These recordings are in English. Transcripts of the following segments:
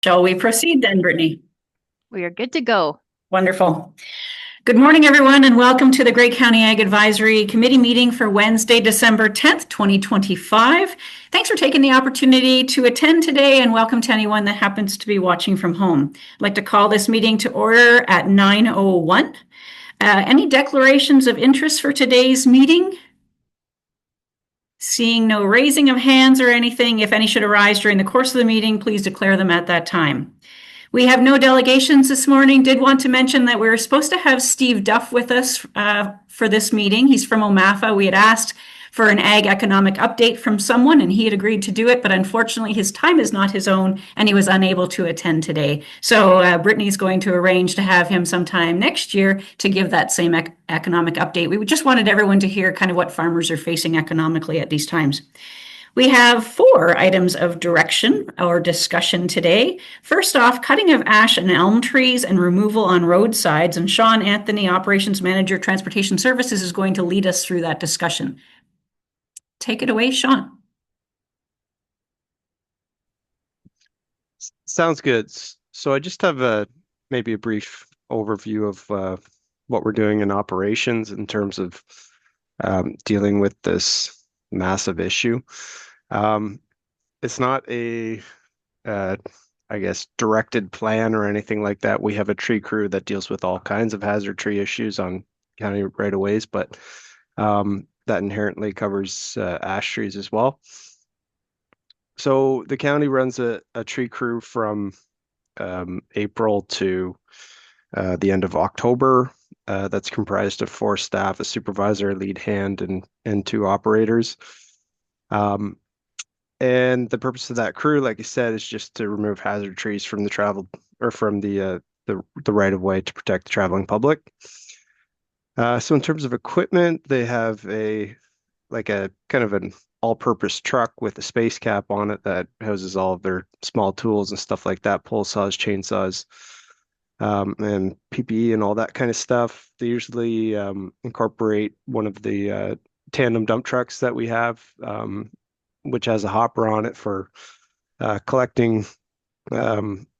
Shall we proceed then, Brittany? We are good to go. Wonderful. Good morning, everyone, and welcome to the Grey County Ag Advisory Committee meeting for Wednesday, December 10th, 2025. Thanks for taking the opportunity to attend today, and welcome to anyone that happens to be watching from home. I'd like to call this meeting to order at 9:01. Any declarations of interest for today's meeting? Seeing no raising of hands or anything, if any should arise during the course of the meeting, please declare them at that time. We have no delegations this morning. Did want to mention that we were supposed to have Steve Duff with us for this meeting. He's from OMAFA. We had asked for an ag economic update from someone, and he had agreed to do it, but unfortunately his time is not his own, and he was unable to attend today. So Brittany's going to arrange to have him sometime next year to give that same economic update. We just wanted everyone to hear kind of what farmers are facing economically at these times. We have 4 items of direction or discussion today. First off, cutting of ash and elm trees and removal on roadsides. And Sean Anthony, Operations Manager, Transportation Services, is going to lead us through that discussion. Take it away, Sean. Sounds good. So I just have maybe a brief overview of what we're doing in operations in terms of dealing with this massive issue. It's not a, I guess, directed plan or anything like that. We have a tree crew that deals with all kinds of hazard tree issues on county right-of-ways, but that inherently covers ash trees as well. So the county runs a tree crew from April to the end of October. That's comprised of 4 staff, a supervisor, a lead hand, and 2 operators. And the purpose of that crew, like I said, is just to remove hazard trees from the travel or from the right of way to protect the traveling public. So in terms of equipment, they have a kind of an all-purpose truck with a space cap on it that houses all of their small tools and stuff like that, pole saws, chainsaws, and PPE and all that kind of stuff. They usually incorporate one of the tandem dump trucks that we have, which has a hopper on it for collecting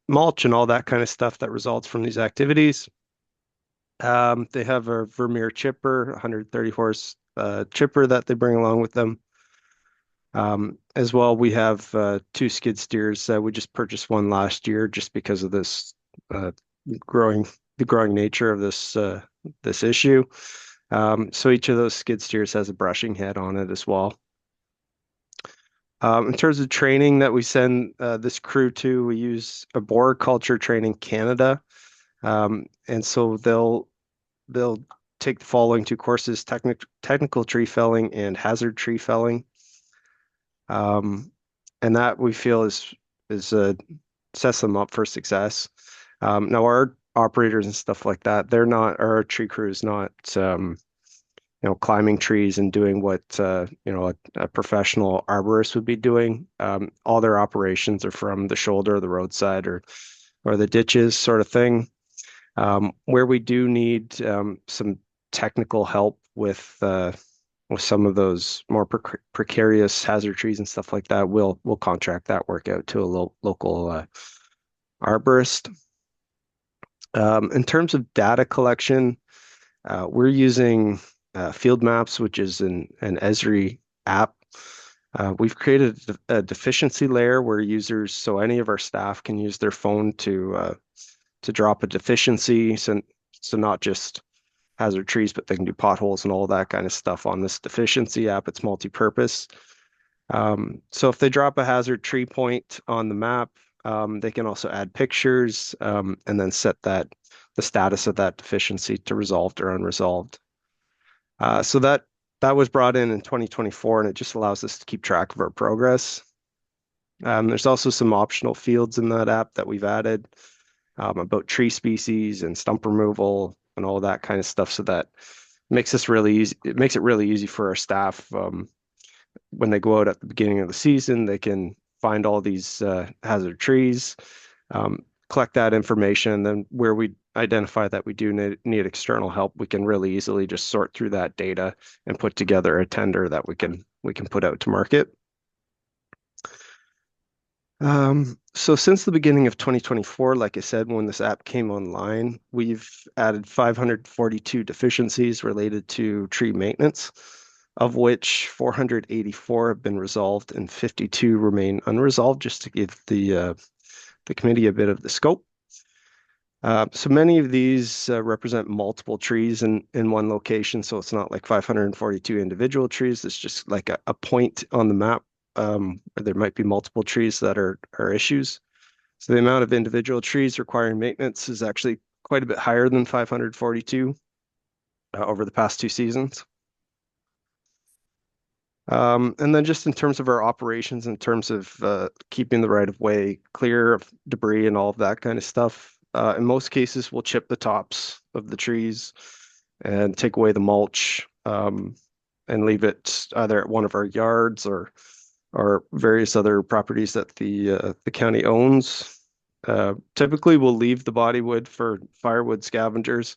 mulch and all that kind of stuff that results from these activities. They have a Vermeer chipper, 130 horse chipper that they bring along with them. As well, we have 2 skid steers. We just purchased one last year just because of this growing nature of this issue. So each of those skid steers has a brushing head on it as well. In terms of training that we send this crew to, we use Arboriculture Training Canada, and so they'll take the following 2 courses: technical tree felling and hazard tree felling. And that we feel is sets them up for success. Now our operators and stuff like that, our tree crew is not climbing trees and doing what a professional arborist would be doing. All their operations are from the shoulder, the roadside, or the ditches sort of thing. Where we do need some technical help with some of those more precarious hazard trees and stuff like that, we'll contract that work out to a local arborist. In terms of data collection, we're using Field Maps, which is an Esri app. We've created a deficiency layer where users, so any of our staff can use their phone to drop a deficiency. So not just hazard trees, but they can do potholes and all that kind of stuff on this deficiency app. It's multi-purpose. So if they drop a hazard tree point on the map, they can also add pictures and then set the status of that deficiency to resolved or unresolved. So that was brought in 2024, and it just allows us to keep track of our progress. There's also some optional fields in that app that we've added about tree species and stump removal and all that kind of stuff, so that makes it really easy for our staff. When they go out at the beginning of the season, they can find all these hazard trees, collect that information, and then where we identify that we do need external help, we can really easily just sort through that data and put together a tender that we can put out to market. So since the beginning of 2024, like I said, when this app came online, we've added 542 deficiencies related to tree maintenance, of which 484 have been resolved and 52 remain unresolved, just to give the committee a bit of the scope. So many of these represent multiple trees in one location, so it's not like 542 individual trees. It's just like a point on the map where there might be multiple trees that are issues. So the amount of individual trees requiring maintenance is actually quite a bit higher than 542 over the past 2 seasons. And then just in terms of our operations, in terms of keeping the right of way clear of debris and all of that kind of stuff, in most cases, we'll chip the tops of the trees and take away the mulch and leave it either at one of our yards or various other properties that the county owns. Typically, we'll leave the body wood for firewood scavengers.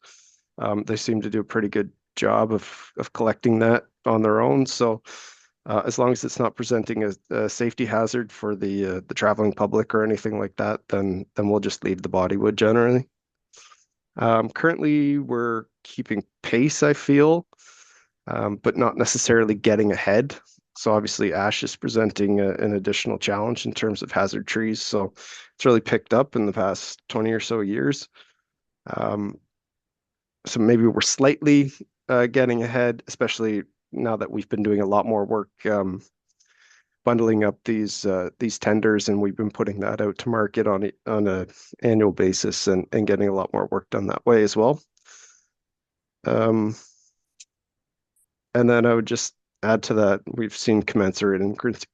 They seem to do a pretty good job of collecting that on their own. So as long as it's not presenting a safety hazard for the traveling public or anything like that, then we'll just leave the body wood generally. Currently, we're keeping pace, I feel, but not necessarily getting ahead. So obviously, ash is presenting an additional challenge in terms of hazard trees. So it's really picked up in the past 20 or so years. So maybe we're slightly getting ahead, especially now that we've been doing a lot more work bundling up these tenders, and we've been putting that out to market on a annual basis and getting a lot more work done that way as well. And then I would just add to that, we've seen commensurate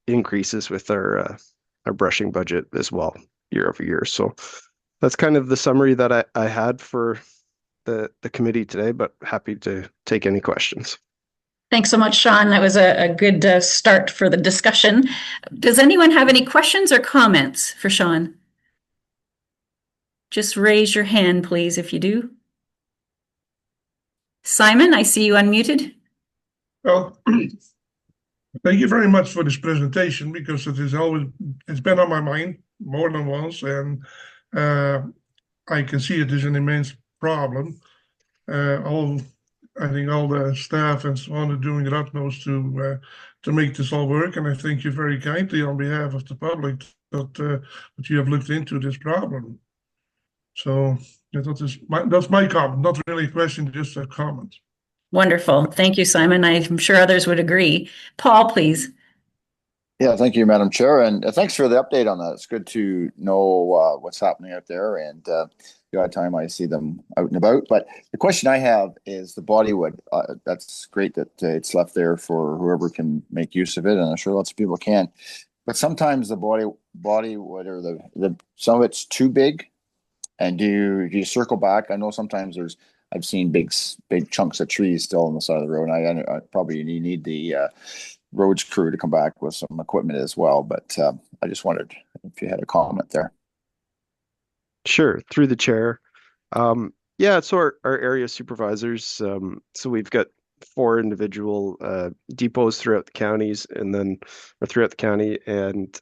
increases with our brushing budget as well year over year. So that's kind of the summary that I had for the committee today, but happy to take any questions. Thanks so much, Sean. That was a good start for the discussion. Does anyone have any questions or comments for Sean? Just raise your hand, please, if you do. Simon, I see you unmuted. Well, thank you very much for this presentation, because it's been on my mind more than once, and I can see it is an immense problem. I think all the staff and so on are doing their utmost to make this all work, and I thank you very kindly on behalf of the public that you have looked into this problem. So that's my comment, not really a question, just a comment. Wonderful. Thank you, Simon. I'm sure others would agree. Paul, please. Yeah, thank you, Madam Chair, and thanks for the update on that. It's good to know what's happening out there, and the odd time I see them out and about. But the question I have is the bodywood. That's great that it's left there for whoever can make use of it, and I'm sure lots of people can. But sometimes the bodywood or the some of it's too big, and do you circle back? I know sometimes I've seen big chunks of trees still on the side of the road. And I probably you need the roads crew to come back with some equipment as well. But I just wondered if you had a comment there. Sure, through the chair. Yeah, so our area supervisors, so we've got 4 individual depots throughout the counties throughout the county, and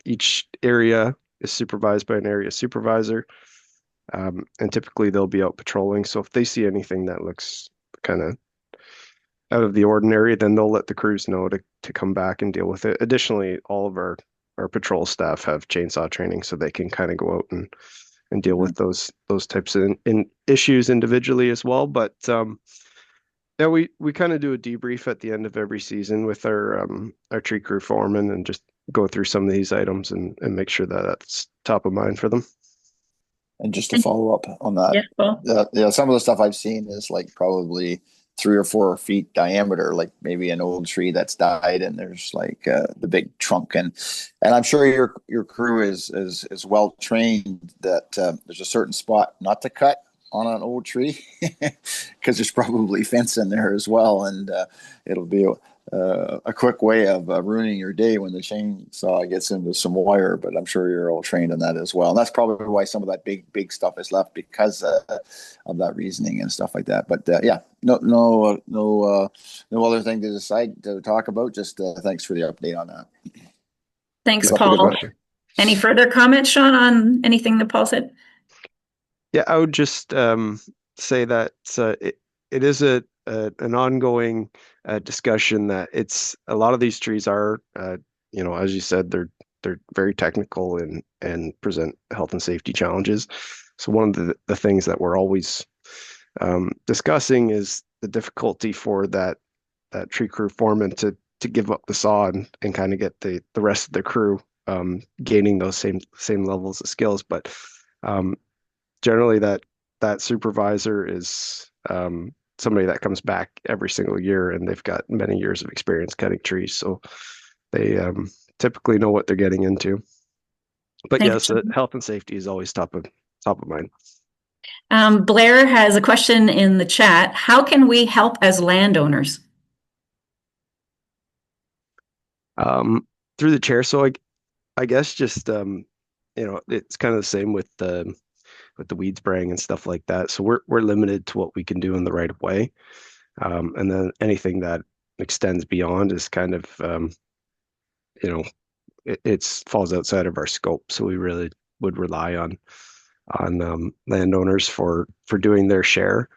each area is supervised by an area supervisor. And typically they'll be out patrolling. So if they see anything that looks kind of out of the ordinary, then they'll let the crews know to come back and deal with it. Additionally, all of our patrol staff have chainsaw training, so they can kind of go out and deal with those types of issues individually as well. But yeah, we kind of do a debrief at the end of every season with our tree crew foreman and just go through some of these items and make sure that that's top of mind for them. And just to follow up on that, Yeah, Paul. yeah, some of the stuff I've seen is like probably 3 or 4 feet diameter, like maybe an old tree that's died, and there's like the big trunk, and I'm sure your crew is well trained that there's a certain spot not to cut on an old tree because there's probably fence in there as well, and it'll be a quick way of ruining your day when the chainsaw gets into some wire. But I'm sure you're all trained on that as well, and that's probably why some of that big stuff is left, because of that reasoning and stuff like that. But yeah, no other thing to decide to talk about. Just thanks for the update on that. Thanks, Keep up the good Paul. work. Any further comments, Sean, on anything that Paul said? Yeah, I would just say that it is an ongoing discussion that it's a lot of these trees are as you said, they're very technical and present health and safety challenges. So one of the things that we're always discussing is the difficulty for that tree crew foreman to give up the saw and kind of get the rest of the crew gaining those same levels of skills. But generally that supervisor is somebody that comes back every single year, and they've got many years of experience cutting trees, so they typically know what they're getting into. But Thank yes, you. health and safety is always top of mind. Blair has a question in the chat. How can we help as landowners? Through the chair. So I guess just it's kind of the same with the weed spraying and stuff like that. So we're limited to what we can do in the right of way, and then anything that extends beyond is kind of it falls outside of our scope. So we really would rely on landowners for doing their share.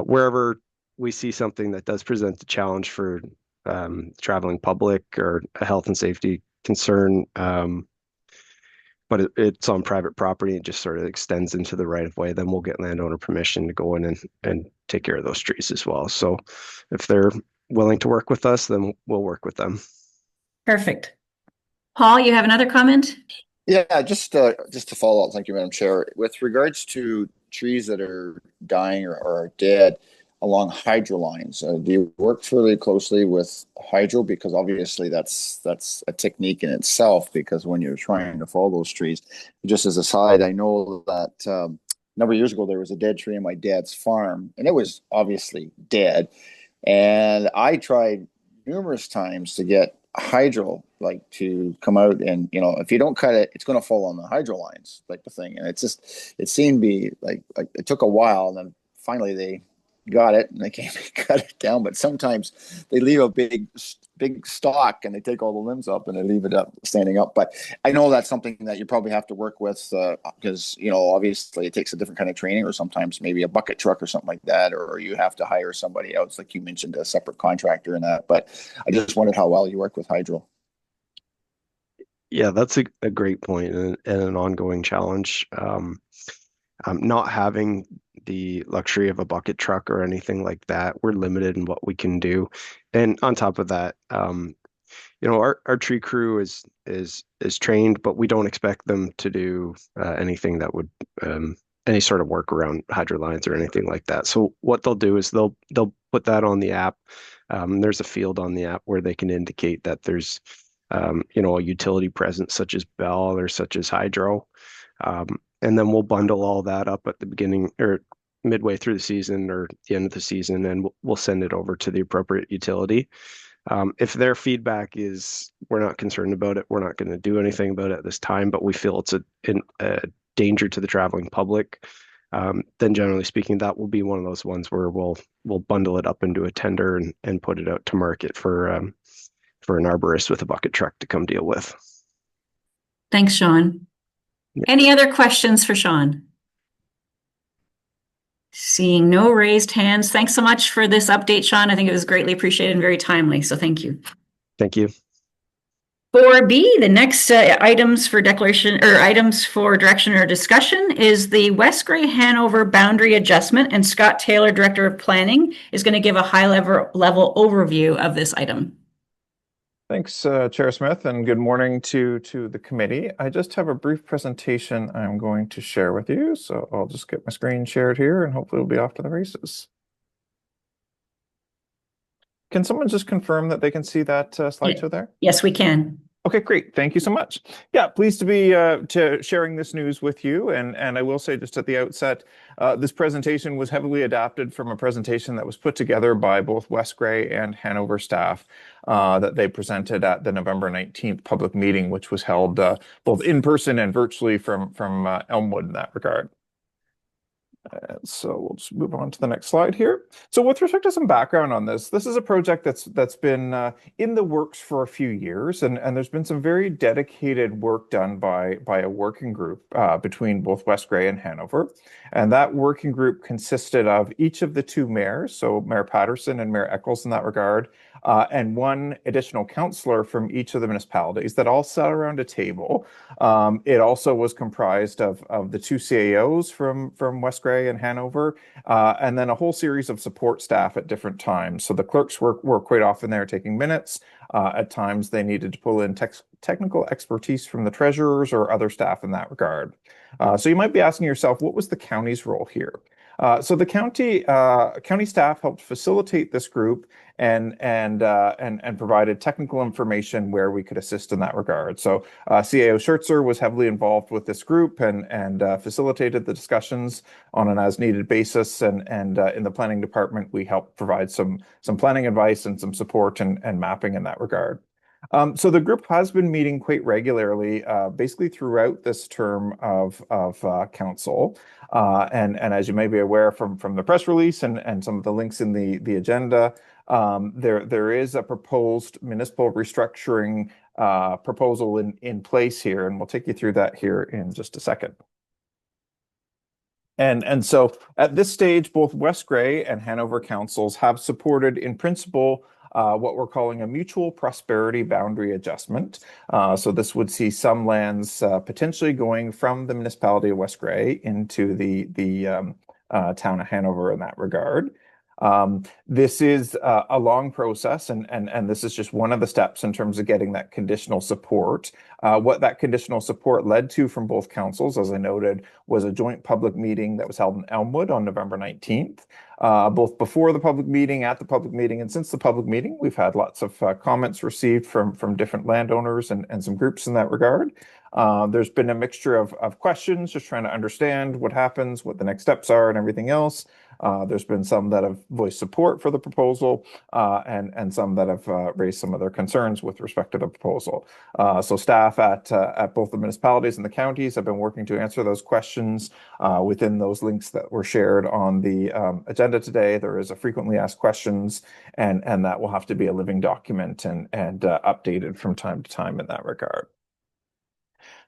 Wherever we see something that does present a challenge for traveling public or a health and safety concern, but it's on private property, it just sort of extends into the right of way, then we'll get landowner permission to go in and take care of those trees as well. So if they're willing to work with us, then we'll work with them. Perfect. Paul, you have another comment? Yeah, just to follow up, thank you, Madam Chair. With regards to trees that are dying or are dead along hydro lines, do you work fairly closely with hydro? Because obviously that's a technique in itself, because when you're trying to fall those trees, just as a side, I know that a number of years ago there was a dead tree on my dad's farm, and it was obviously dead. And I tried numerous times to get hydro to come out, and if you don't cut it, it's going to fall on the hydro lines type of thing. And it seemed to be like it took a while, and then finally they got it and they came and cut it down. But sometimes they leave a big stalk and they take all the limbs up and they leave it up standing up. But I know that's something that you probably have to work with, because obviously it takes a different kind of training, or sometimes maybe a bucket truck or something like that, or you have to hire somebody else, like you mentioned, a separate contractor and that. But I just wondered how well you work with hydro. Yeah, that's a great point and an ongoing challenge. Not having the luxury of a bucket truck or anything like that, we're limited in what we can do. And on top of that, our tree crew is trained, but we don't expect them to do anything that would any sort of work around hydro lines or anything like that. So what they'll do is they'll put that on the app. There's a field on the app where they can indicate that there's a utility present, such as Bell or such as hydro. And then we'll bundle all that up at the beginning or midway through the season or the end of the season, and we'll send it over to the appropriate utility. If their feedback is, we're not concerned about it, we're not going to do anything about it at this time, but we feel it's a danger to the traveling public, then generally speaking, that will be one of those ones where we'll bundle it up into a tender and put it out to market for an arborist with a bucket truck to come deal with. Thanks, Sean. Yeah. Any other questions for Sean? Seeing no raised hands. Thanks so much for this update, Sean. I think it was greatly appreciated and very timely. So thank you. Thank you. 4B, the next items for declaration or items for direction or discussion is the West Grey Hanover boundary adjustment, and Scott Taylor, Director of Planning, is going to give a high level overview of this item. Thanks, Chair Smith, and good morning to the committee. I just have a brief presentation I'm going to share with you, so I'll just get my screen shared here and hopefully we'll be off to the races. Can someone just confirm that they can see that slideshow there? Yes, we can. Okay, great. Thank you so much. Yeah, pleased to be sharing this news with you. And I will say just at the outset, this presentation was heavily adapted from a presentation that was put together by both West Grey and Hanover staff that they presented at the November 19th public meeting, which was held both in person and virtually from Elmwood in that regard. So we'll just move on to the next slide here. So with respect to some background on this, this is a project that's been in the works for a few years, and there's been some very dedicated work done by a working group between both West Grey and Hanover. And that working group consisted of each of the two mayors, so Mayor Patterson and Mayor Eccles in that regard, and one additional councillor from each of the municipalities that all sat around a table. It also was comprised of the two CAOs from West Grey and Hanover, and then a whole series of support staff at different times. So the clerks were quite often there taking minutes. At times they needed to pull in technical expertise from the treasurers or other staff in that regard. So you might be asking yourself, what was the county's role here? So the county staff helped facilitate this group and provided technical information where we could assist in that regard. So CAO Schertzer was heavily involved with this group and facilitated the discussions on an as-needed basis. And in the planning department, we helped provide some planning advice and some support and mapping in that regard. So the group has been meeting quite regularly, basically throughout this term of council. And as you may be aware from the press release and some of the links in the agenda, there is a proposed municipal restructuring proposal in place here, and we'll take you through that here in just a second. And so at this stage, both West Grey and Hanover councils have supported in principle what we're calling a mutual prosperity boundary adjustment. So this would see some lands potentially going from the municipality of West Grey into the town of Hanover in that regard. This is a long process, and this is just one of the steps in terms of getting that conditional support. What that conditional support led to from both councils, as I noted, was a joint public meeting that was held in Elmwood on November 19th. Both before the public meeting, at the public meeting, and since the public meeting, we've had lots of comments received from different landowners and some groups in that regard. There's been a mixture of questions, just trying to understand what happens, what the next steps are, and everything else. There's been some that have voiced support for the proposal, and some that have raised some of their concerns with respect to the proposal. So staff at both the municipalities and the counties have been working to answer those questions within those links that were shared on the agenda today. There is a frequently asked questions, and that will have to be a living document and updated from time to time in that regard.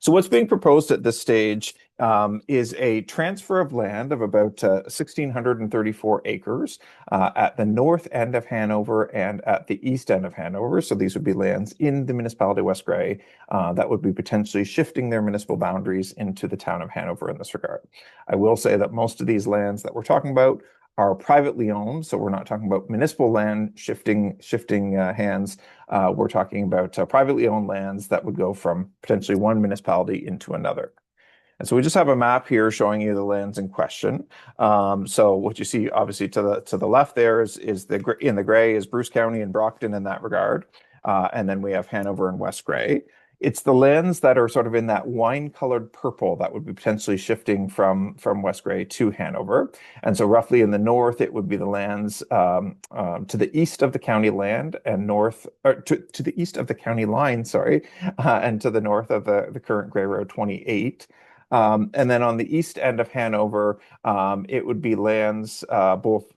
So what's being proposed at this stage is a transfer of land of about 1,634 acres at the north end of Hanover and at the east end of Hanover. So these would be lands in the municipality of West Grey that would be potentially shifting their municipal boundaries into the town of Hanover in this regard. I will say that most of these lands that we're talking about are privately owned, so we're not talking about municipal land shifting hands. We're talking about privately owned lands that would go from potentially one municipality into another. And so we just have a map here showing you the lands in question. So what you see obviously to the left there is in the gray is Bruce County and Brockton in that regard. And then we have Hanover and West Grey. It's the lands that are sort of in that wine-colored purple that would be potentially shifting from West Grey to Hanover. And so roughly in the north, it would be the lands to the east of the county land and north, or to the east of the county line, sorry, and to the north of the current Grey Road 28. And then on the east end of Hanover, it would be lands both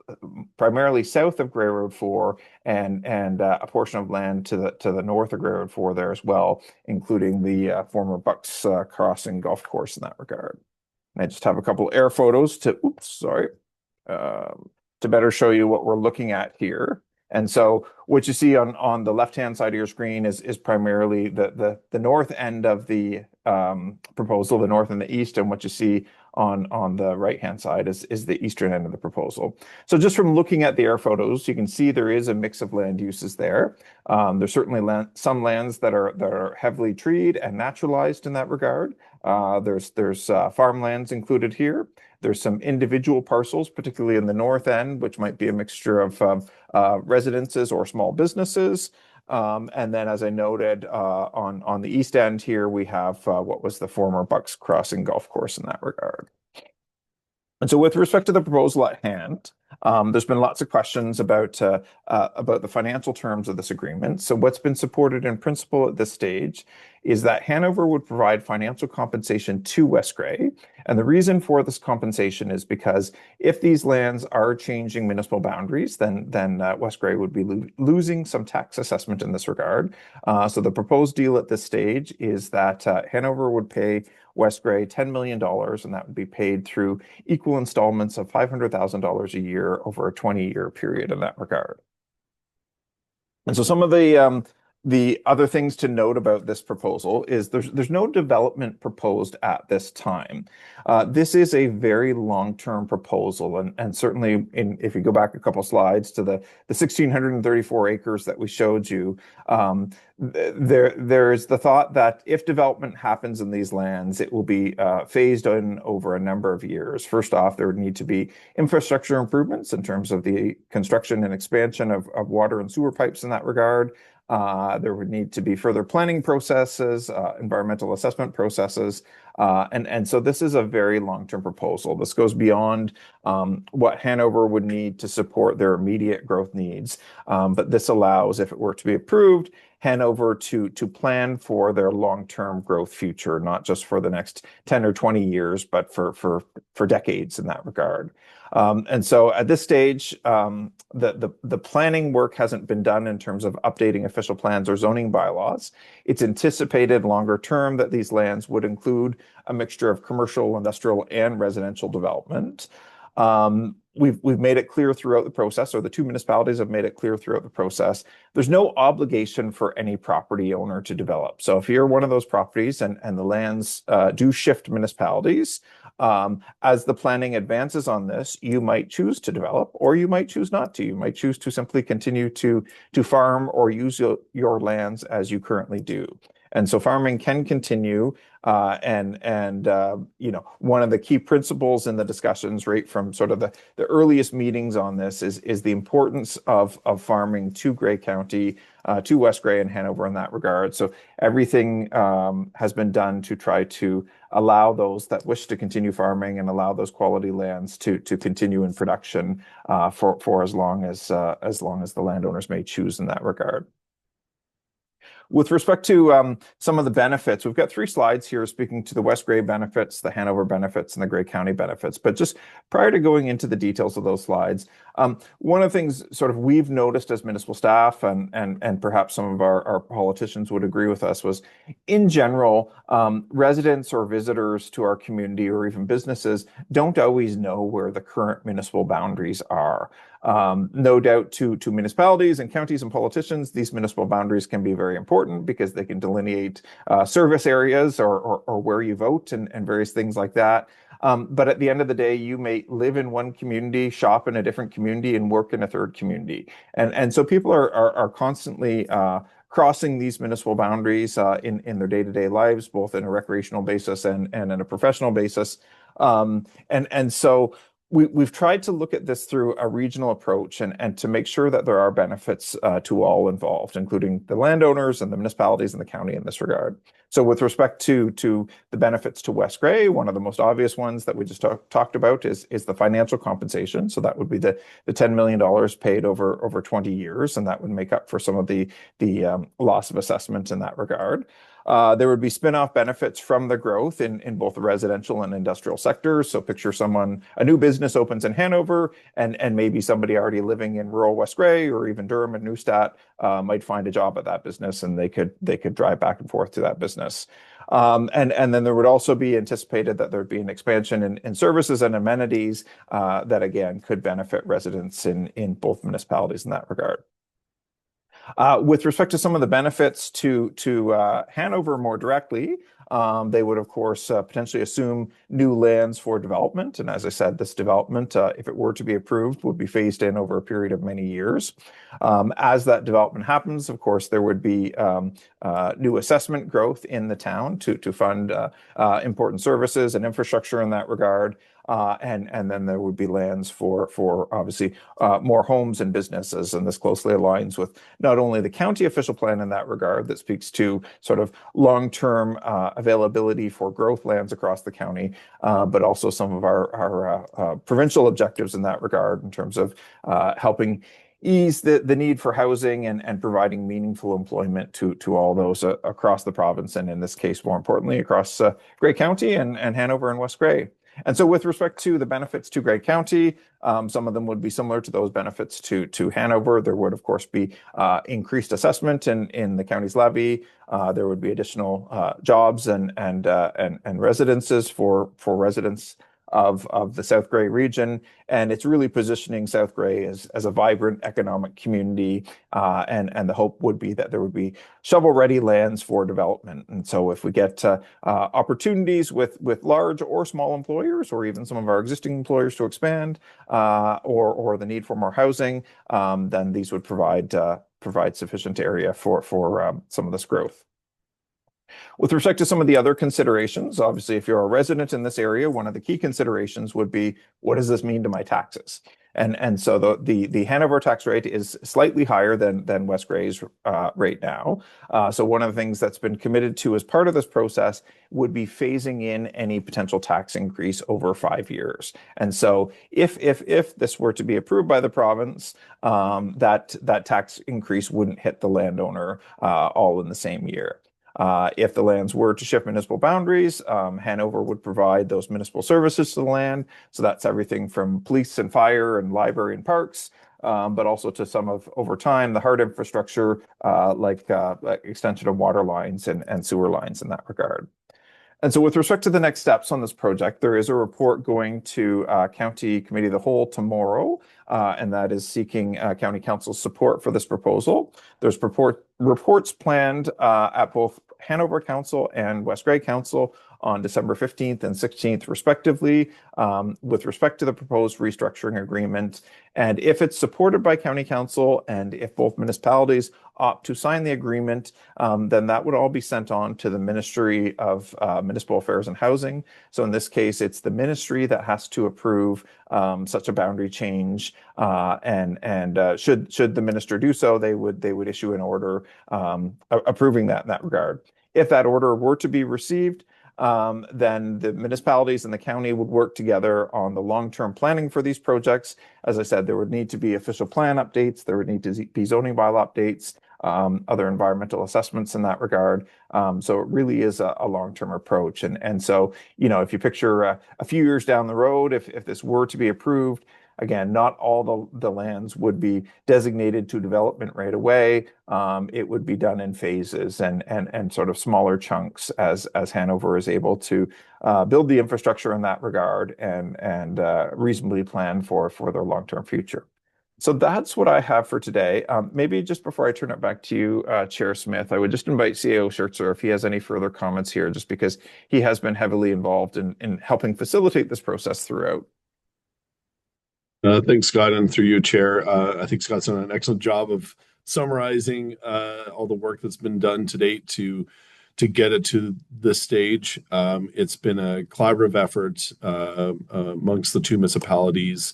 primarily south of Grey Road 4 and a portion of land to the north of Grey Road 4 there as well, including the former Bucks Crossing golf course in that regard. And I just have a couple air photos to better show you what we're looking at here. And so what you see on the left-hand side of your screen is primarily the north end of the proposal, the north and the east, and what you see on the right-hand side is the eastern end of the proposal. So just from looking at the air photos, you can see there is a mix of land uses there. There's certainly some lands that are heavily treed and naturalized in that regard. There's farmlands included here. There's some individual parcels, particularly in the north end, which might be a mixture of residences or small businesses. And then, as I noted, on the east end here, we have what was the former Bucks Crossing golf course in that regard. And so with respect to the proposal at hand, There's been lots of questions about the financial terms of this agreement. So what's been supported in principle at this stage is that Hanover would provide financial compensation to West Grey. And the reason for this compensation is because if these lands are changing municipal boundaries, then West Grey would be losing some tax assessment in this regard. So the proposed deal at this stage is that Hanover would pay West Grey $10 million, and that would be paid through equal installments of $500,000 a year over a 20-year period in that regard. And so some of the other things to note about this proposal is there's no development proposed at this time. This is a very long-term proposal, and certainly if you go back a couple slides to the 1,634 acres that we showed you, there's the thought that if development happens in these lands, it will be phased in over a number of years. First off, there would need to be infrastructure improvements in terms of the construction and expansion of water and sewer pipes in that regard. There would need to be further planning processes, environmental assessment processes, and so this is a very long-term proposal. This goes beyond what Hanover would need to support their immediate growth needs, but this allows, if it were to be approved, Hanover to plan for their long-term growth future, not just for the next 10 or 20 years, but for decades in that regard. And so at this stage, the planning work hasn't been done in terms of updating official plans or zoning bylaws. It's anticipated longer term that these lands would include a mixture of commercial, industrial, and residential development. We've made it clear throughout the process, or the two municipalities have made it clear throughout the process, there's no obligation for any property owner to develop. So if you're one of those properties and the lands do shift municipalities, as the planning advances on this, you might choose to develop, or you might choose not to. You might choose to simply continue to farm or use your lands as you currently do. And so farming can continue, and you know, one of the key principles in the discussions, right from sort of the earliest meetings on this, is the importance of farming to Grey County, to West Grey and Hanover in that regard. So everything has been done to try to allow those that wish to continue farming and allow those quality lands to continue in production for as long as the landowners may choose in that regard. With respect to some of the benefits, we've got 3 slides here speaking to the West Grey benefits, the Hanover benefits, and the Grey County benefits. But just prior to going into the details of those slides, one of the things sort of we've noticed as municipal staff, and perhaps some of our politicians would agree with us, was in general, residents or visitors to our community or even businesses don't always know where the current municipal boundaries are. No doubt to municipalities and counties and politicians, these municipal boundaries can be very important because they can delineate service areas or where you vote and various things like that. But at the end of the day, you may live in one community, shop in a different community, and work in a third community. And so people are constantly crossing these municipal boundaries in their day-to-day lives, both in a recreational basis and in a professional basis. And so we've tried to look at this through a regional approach and to make sure that there are benefits to all involved, including the landowners and the municipalities and the county in this regard. So with respect to the benefits to West Grey, one of the most obvious ones that we just talked about is the financial compensation. So that would be the $10 million paid over 20 years, and that would make up for some of the loss of assessment in that regard. There would be spin-off benefits from the growth in both the residential and industrial sectors. So picture a new business opens in Hanover, and maybe somebody already living in rural West Grey or even Durham and Neustadt might find a job at that business, and they could drive back and forth to that business. And then there would also be anticipated that there'd be an expansion in services and amenities that again could benefit residents in both municipalities in that regard. With respect to some of the benefits to Hanover more directly, they would, of course, potentially assume new lands for development. And as I said, this development, if it were to be approved, would be phased in over a period of many years. As that development happens, of course, there would be new assessment growth in the town to fund important services and infrastructure in that regard. and then there would be lands for obviously more homes and businesses. And this closely aligns with not only the county official plan in that regard that speaks to sort of long-term availability for growth lands across the county, but also some of our provincial objectives in that regard in terms of helping ease the need for housing and providing meaningful employment to all those across the province, and in this case, more importantly, across Grey County and Hanover and West Grey. And so with respect to the benefits to Grey County, some of them would be similar to those benefits to Hanover. There would, of course, be increased assessment in the county's levy. There would be additional jobs and residences for residents of the South Grey region, and it's really positioning South Grey as a vibrant economic community, and the hope would be that there would be shovel-ready lands for development. And so if we get opportunities with large or small employers, or even some of our existing employers to expand, or the need for more housing, then these would provide sufficient area for some of this growth. With respect to some of the other considerations, obviously, if you're a resident in this area, one of the key considerations would be, what does this mean to my taxes? And so the Hanover tax rate is slightly higher than West Grey's rate now. So one of the things that's been committed to as part of this process would be phasing in any potential tax increase over 5 years. And so if this were to be approved by the province, that tax increase wouldn't hit the landowner all in the same year. If the lands were to shift municipal boundaries, Hanover would provide those municipal services to the land. So that's everything from police and fire and library and parks, but also to some of, over time, the hard infrastructure like extension of water lines and sewer lines in that regard. And so with respect to the next steps on this project, there is a report going to County Committee of the Whole tomorrow, and that is seeking County Council's support for this proposal. There's reports planned at both Hanover Council and West Grey Council on December 15th and 16th, respectively, with respect to the proposed restructuring agreement. And if it's supported by County Council, and if both municipalities opt to sign the agreement, then that would all be sent on to the Ministry of Municipal Affairs and Housing. So in this case, it's the ministry that has to approve such a boundary change. And should the minister do so, they would issue an order approving that in that regard. If that order were to be received, then the municipalities and the county would work together on the long-term planning for these projects. As I said, there would need to be official plan updates, there would need to be zoning bylaw updates, other environmental assessments in that regard. So it really is a long-term approach. And so, you know, if you picture a few years down the road, if this were to be approved, again, not all the lands would be designated to development right away. It would be done in phases and sort of smaller chunks as Hanover is able to build the infrastructure in that regard and reasonably plan for their long-term future. So that's what I have for today. Maybe just before I turn it back to you, Chair Smith, I would just invite CAO Schertzer if he has any further comments here, just because he has been heavily involved in helping facilitate this process throughout. Thanks, Scott, and through you, Chair. I think Scott's done an excellent job of summarizing all the work that's been done to date to get it to this stage. It's been a collaborative effort amongst the two municipalities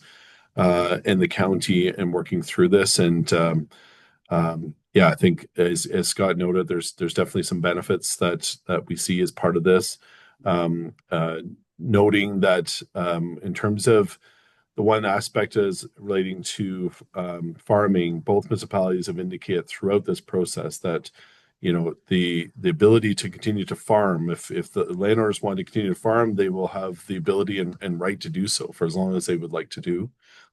and the county and working through this. And yeah, I think as Scott noted, there's definitely some benefits that we see as part of this. Noting that in terms of the one aspect is relating to farming, both municipalities have indicated throughout this process that, you know, the ability to continue to farm, if the landowners want to continue to farm, they will have the ability and right to do so for as long as they would like to do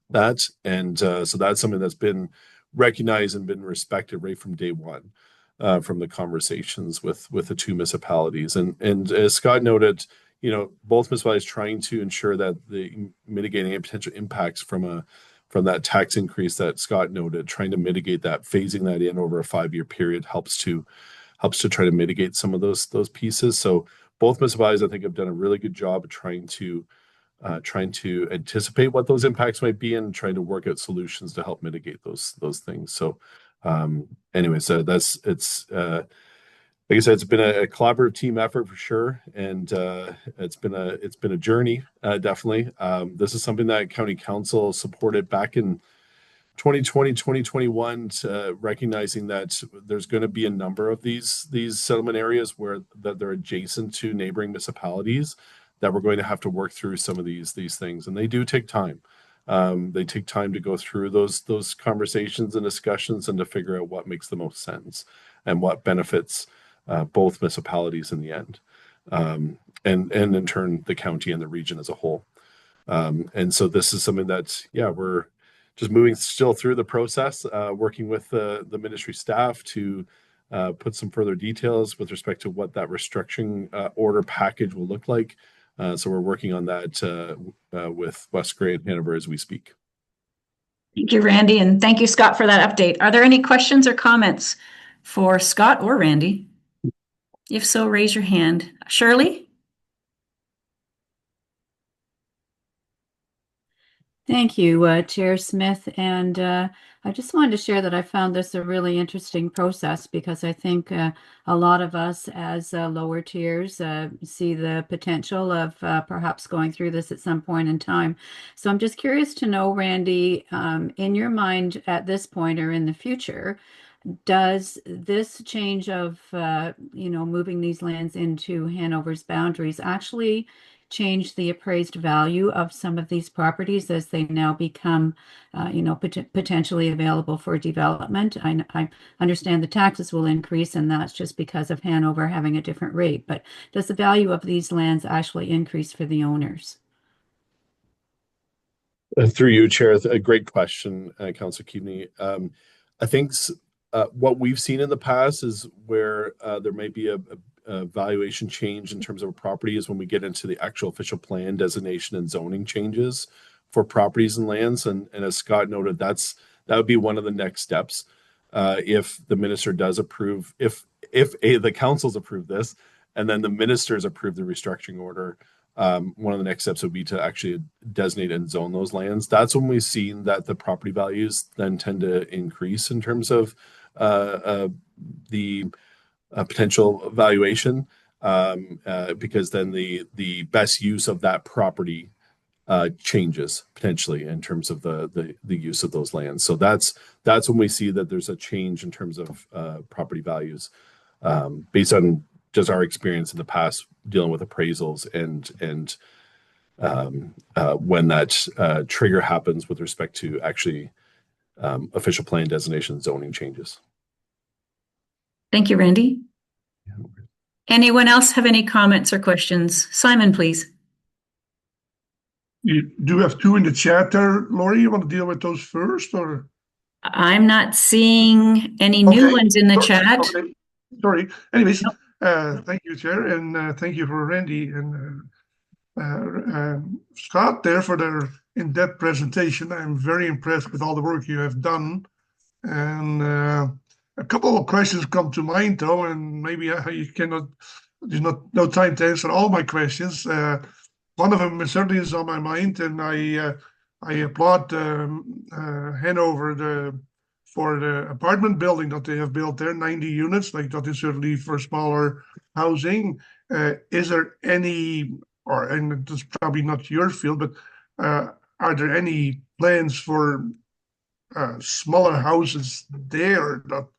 that. And so that's something that's been recognized and been respected right from day one from the conversations with the two municipalities. And as Scott noted, you know, both municipalities trying to ensure that the mitigating any potential impacts from that tax increase that Scott noted, trying to mitigate that, phasing that in over a 5-year period helps to try to mitigate some of those pieces. So both municipalities, I think, have done a really good job of trying to anticipate what those impacts might be and trying to work out solutions to help mitigate those things. So anyways, like I said, it's been a collaborative team effort for sure, and it's been a journey, definitely. This is something that County Council supported back in 2020, 2021, recognizing that there's going to be a number of these settlement areas where that they're adjacent to neighboring municipalities, that we're going to have to work through some of these things, and they do take time. They take time to go through those conversations and discussions and to figure out what makes the most sense and what benefits both municipalities in the end, and in turn the county and the region as a whole. And so this is something that, yeah, we're just moving still through the process, working with the ministry staff to put some further details with respect to what that restructuring order package will look like. So we're working on that with West Grey and Hanover as we speak. Thank you, Randy, and thank you, Scott, for that update. Are there any questions or comments for Scott or Randy? If so, raise your hand. Shirley? Thank you, Chair Smith. And I just wanted to share that I found this a really interesting process, because I think a lot of us as lower tiers see the potential of perhaps going through this at some point in time. So I'm just curious to know, Randy, in your mind at this point or in the future, does this change of, moving these lands into Hanover's boundaries actually change the appraised value of some of these properties as they now become, potentially available for development? I understand the taxes will increase, and that's just because of Hanover having a different rate. But does the value of these lands actually increase for the owners? Through you, Chair, a great question, Councillor Keaveney. I think what we've seen in the past is where there may be a valuation change in terms of a property is when we get into the actual official plan designation and zoning changes for properties and lands. And as Scott noted, that would be one of the next steps. If the minister does approve, if the councils approve this, and then the ministers approve the restructuring order, one of the next steps would be to actually designate and zone those lands. That's when we've seen that the property values then tend to increase in terms of the potential valuation, because then the best use of that property changes potentially in terms of the use of those lands. So that's when we see that there's a change in terms of property values, based on just our experience in the past dealing with appraisals and when that trigger happens with respect to actually official plan designation zoning changes. Thank you, Randy. Anyone else have any comments or questions? Simon, please. You do have two in the chat there, Laurie. You want to deal with those first, or? I'm not seeing any new ones in the chat. Okay. Sorry. Anyways, thank you, Chair, and thank you for Randy and Scott there for their in-depth presentation. I'm very impressed with all the work you have done, and a couple of questions come to mind, though, and maybe you cannot. There's no time to answer all my questions. One of them certainly is on my mind, and I applaud Hanover for the apartment building that they have built there, 90 units. Like, that is certainly for smaller housing. Is there any, and it's probably not your field, but are there any plans for smaller houses there that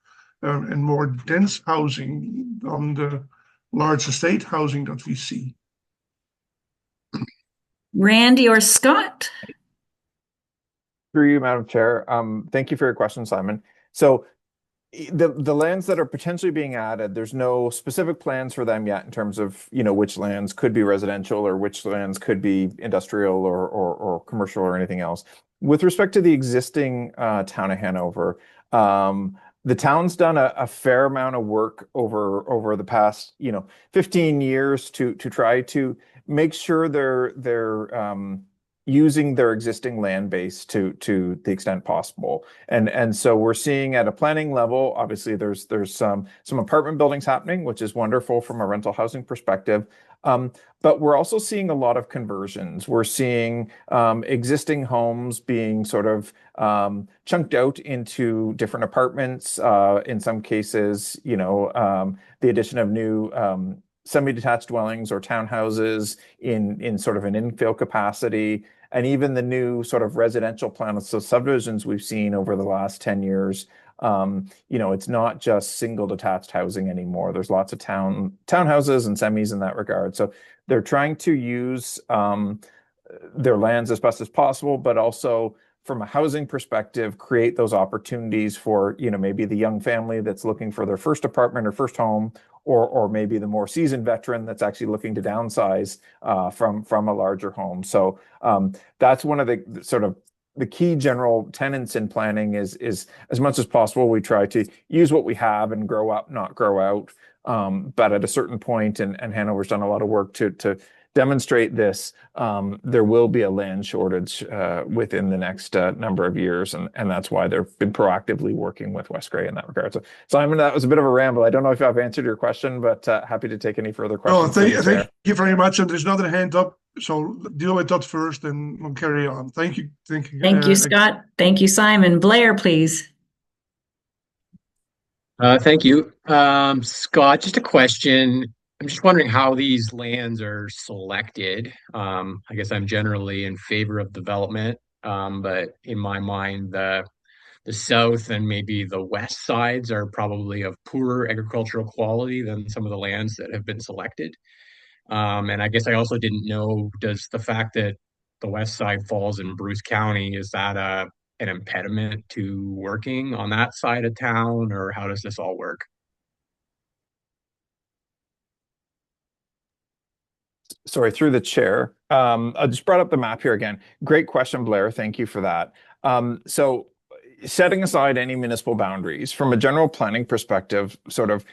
and more dense housing on the large estate housing that we see? Randy or Scott? Through you, Madam Chair. Thank you for your question, Simon. So the lands that are potentially being added, there's no specific plans for them yet in terms of, which lands could be residential or which lands could be industrial or commercial or anything else. With respect to the existing town of Hanover, the town's done a fair amount of work over the past 15 years to try to make sure they're using their existing land base to the extent possible. And so we're seeing at a planning level, obviously there's some apartment buildings happening, which is wonderful from a rental housing perspective. But we're also seeing a lot of conversions. We're seeing existing homes being sort of chunked out into different apartments. In some cases, the addition of new semi-detached dwellings or townhouses in sort of an infill capacity, and even the new sort of residential plans, so subdivisions we've seen over the last 10 years. It's not just single detached housing anymore. There's lots of townhouses and semis in that regard. So they're trying to use their lands as best as possible, but also from a housing perspective, create those opportunities for, maybe the young family that's looking for their first apartment or first home, or maybe the more seasoned veteran that's actually looking to downsize from a larger home. So that's one of the sort of the key general tenets in planning is as much as possible, we try to use what we have and grow up, not grow out. But at a certain point, and Hanover's done a lot of work to demonstrate this, there will be a land shortage within the next number of years, and that's why they've been proactively working with West Grey in that regard. So, Simon, that was a bit of a ramble. I don't know if I've answered your question, but happy to take any further questions. Oh, thank you very much. And there's another hand up, so deal with that first, and we'll carry on. Thank you. Thank you, Scott. Thank you, Simon. Blair, please. Thank you. Scott, just a question. I'm just wondering how these lands are selected. I guess I'm generally in favor of development, but in my mind, the south and maybe the west sides are probably of poorer agricultural quality than some of the lands that have been selected. And I guess I also didn't know, does the fact that the west side falls in Bruce County, is that an impediment to working on that side of town, or how does this all work? Sorry, through the chair. I just brought up the map here again. Great question, Blair. Thank you for that. So setting aside any municipal boundaries, from a general planning perspective, sort of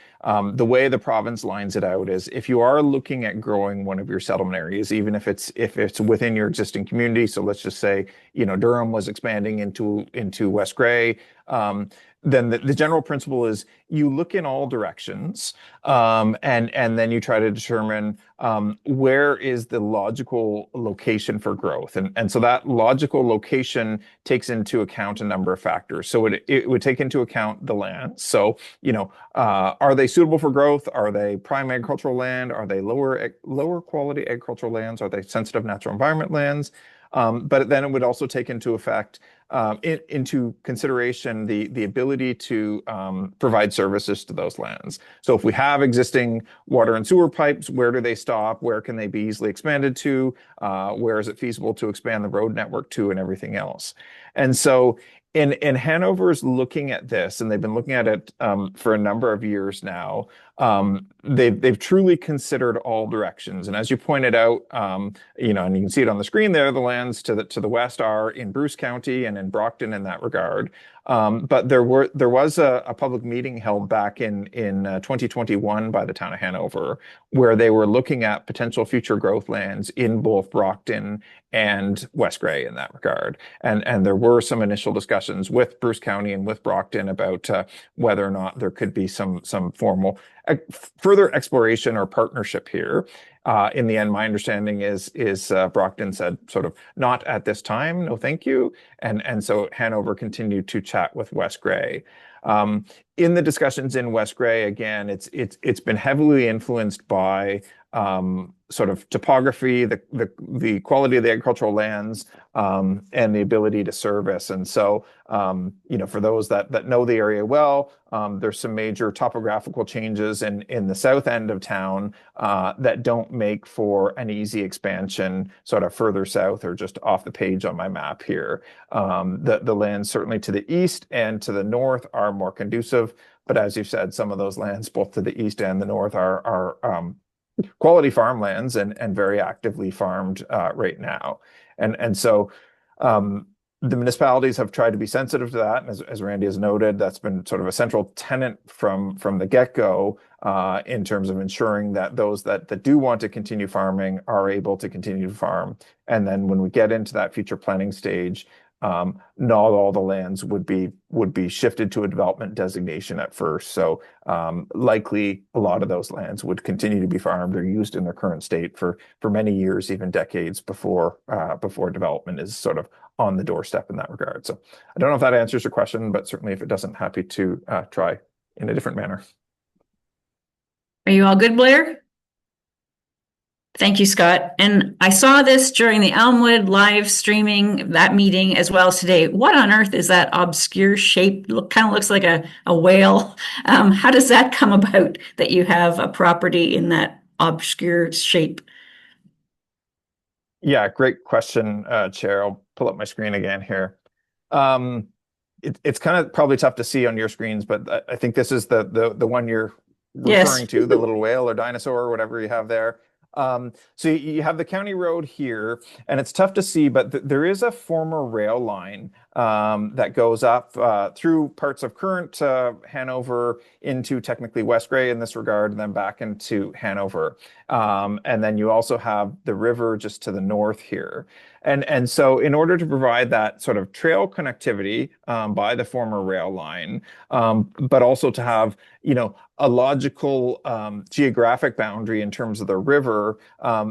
the way the province lines it out is, if you are looking at growing one of your settlement areas, even if it's within your existing community, so let's just say Durham was expanding into West Grey, then the general principle is you look in all directions, and then you try to determine where is the logical location for growth, and so that logical location takes into account a number of factors. So it would take into account the land. So are they suitable for growth? Are they prime agricultural land? Are they lower quality agricultural lands? Are they sensitive natural environment lands? But then it would also take into consideration the ability to provide services to those lands. So if we have existing water and sewer pipes, where do they stop? Where can they be easily expanded to? Where is it feasible to expand the road network to, and everything else? And so in Hanover's looking at this, and they've been looking at it for a number of years now. They've truly considered all directions, and as you pointed out, and you can see it on the screen there, the lands to the west are in Bruce County and in Brockton in that regard. But there was a public meeting held back in 2021 by the town of Hanover, where they were looking at potential future growth lands in both Brockton and West Grey in that regard. And there were some initial discussions with Bruce County and with Brockton about whether or not there could be some formal further exploration or partnership here. In the end, my understanding is Brockton said sort of not at this time, no thank you. And so Hanover continued to chat with West Grey. In the discussions in West Grey, again, it's been heavily influenced by sort of topography, the quality of the agricultural lands, and the ability to service. And so, for those that know the area well, there's some major topographical changes in the south end of town that don't make for an easy expansion sort of further south or just off the page on my map here. The lands certainly to the east and to the north are more conducive, but as you said, some of those lands both to the east and the north are quality farmlands and very actively farmed right now. And so the municipalities have tried to be sensitive to that. And as Randy has noted, that's been sort of a central tenet from the get-go in terms of ensuring that those that do want to continue farming are able to continue to farm. And then when we get into that future planning stage, not all the lands would be shifted to a development designation at first. So likely a lot of those lands would continue to be farmed or used in their current state for many years, even decades before development is sort of on the doorstep in that regard. So I don't know if that answers your question, but certainly if it doesn't, happy to try in a different manner. Are you all good, Blair? Thank you, Scott. And I saw this during the Elmwood live streaming, that meeting, as well as today. What on earth is that obscure shape? Kind of looks like a whale. How does that come about that you have a property in that obscure shape? Yeah, great question, Chair. I'll pull up my screen again here. It's kind of probably tough to see on your screens, but I think this is the one you're referring to, the little whale or dinosaur or whatever you have there. So you have the county road here, and it's tough to see, but there is a former rail line that goes up through parts of current Hanover into technically West Grey in this regard, and then back into Hanover. And then you also have the river just to the north here. And so in order to provide that sort of trail connectivity by the former rail line, but also to have, a logical geographic boundary in terms of the river,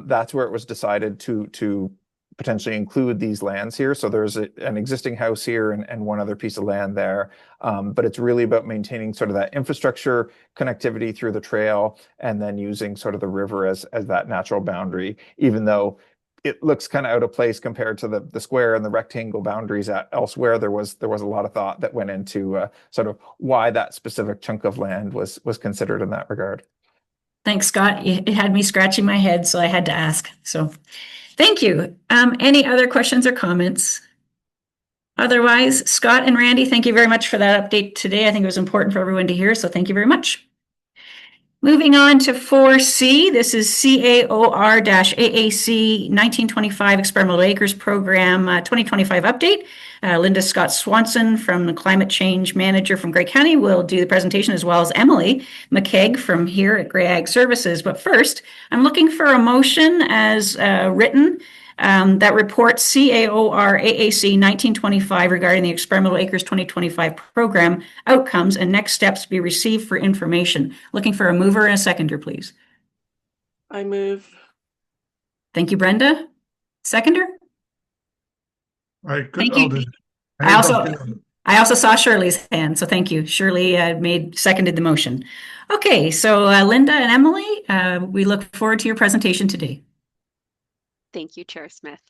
that's where it was decided to potentially include these lands here. So there's an existing house here and one other piece of land there. But it's really about maintaining sort of that infrastructure connectivity through the trail and then using sort of the river as that natural boundary, even though it looks kind of out of place compared to the square and the rectangle boundaries elsewhere. There was a lot of thought that went into sort of why that specific chunk of land was considered in that regard. Thanks, Scott. It had me scratching my head, so I had to ask. So thank you. Any other questions or comments? Otherwise, Scott and Randy, thank you very much for that update today. I think it was important for everyone to hear, so thank you very much. Moving on to 4C, this is CAOR-AAC 1925 Experimental Acres Program 2025 update. Linda Scott Swanson from the Climate Change Manager from Grey County will do the presentation, as well as Emily McKeag from here at Grey Ag Services. But first, I'm looking for a motion as written that reports CAOR-AAC 1925 regarding the Experimental Acres 2025 program outcomes and next steps be received for information. Looking for a mover and a seconder, please. I move. Thank you, Brenda. Seconder? Thank you. I also saw Shirley's hand, so thank you. Shirley seconded the motion. Okay, so Linda and Emily, we look forward to your presentation today. Thank you, Chair Smith.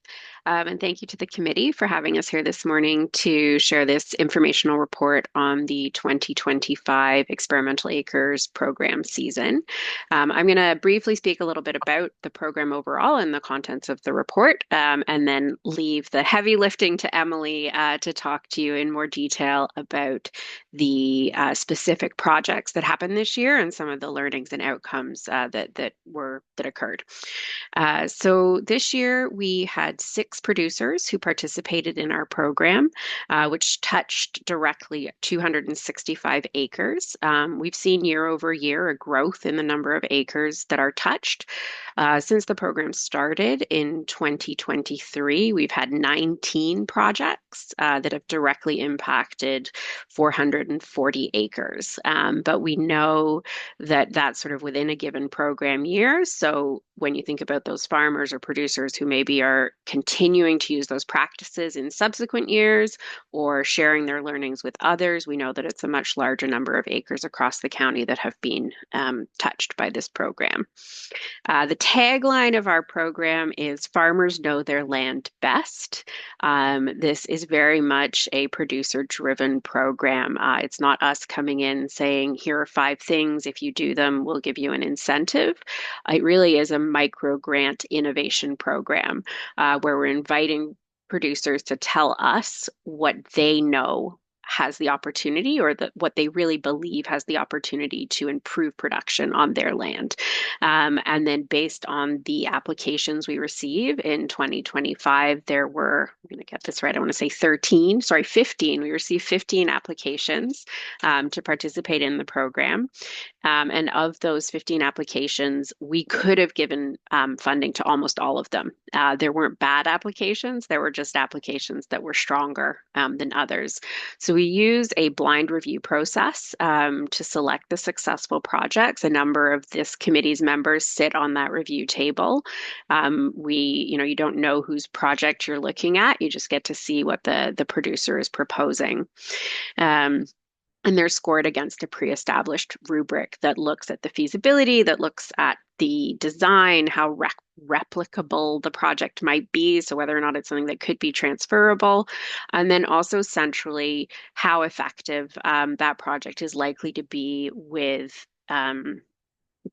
And thank you to the committee for having us here this morning to share this informational report on the 2025 Experimental Acres program season. I'm going to briefly speak a little bit about the program overall and the contents of the report, and then leave the heavy lifting to Emily to talk to you in more detail about the specific projects that happened this year and some of the learnings and outcomes that occurred. So this year we had 6 producers who participated in our program, which touched directly 265 acres. We've seen year over year a growth in the number of acres that are touched. Since the program started in 2023, we've had 19 projects that have directly impacted 440 acres. But we know that that's sort of within a given program year. So when you think about those farmers or producers who maybe are continuing to use those practices in subsequent years or sharing their learnings with others, we know that it's a much larger number of acres across the county that have been touched by this program. The tagline of our program is "Farmers Know Their Land Best." This is very much a producer-driven program. It's not us coming in saying, here are 5 things, if you do them, we'll give you an incentive. It really is a micro grant innovation program where we're inviting producers to tell us what they know has the opportunity, or what they really believe has the opportunity to improve production on their land. And then based on the applications we receive in 2025, there were, I'm going to get this right, I want to say 15. We received 15 applications to participate in the program. And of those 15 applications, we could have given funding to almost all of them. There weren't bad applications, there were just applications that were stronger than others. So we use a blind review process to select the successful projects. A number of this committee's members sit on that review table. You don't know whose project you're looking at, you just get to see what the producer is proposing. And they're scored against a pre-established rubric that looks at the feasibility, that looks at the design, how replicable the project might be, so whether or not it's something that could be transferable, and then also centrally how effective that project is likely to be with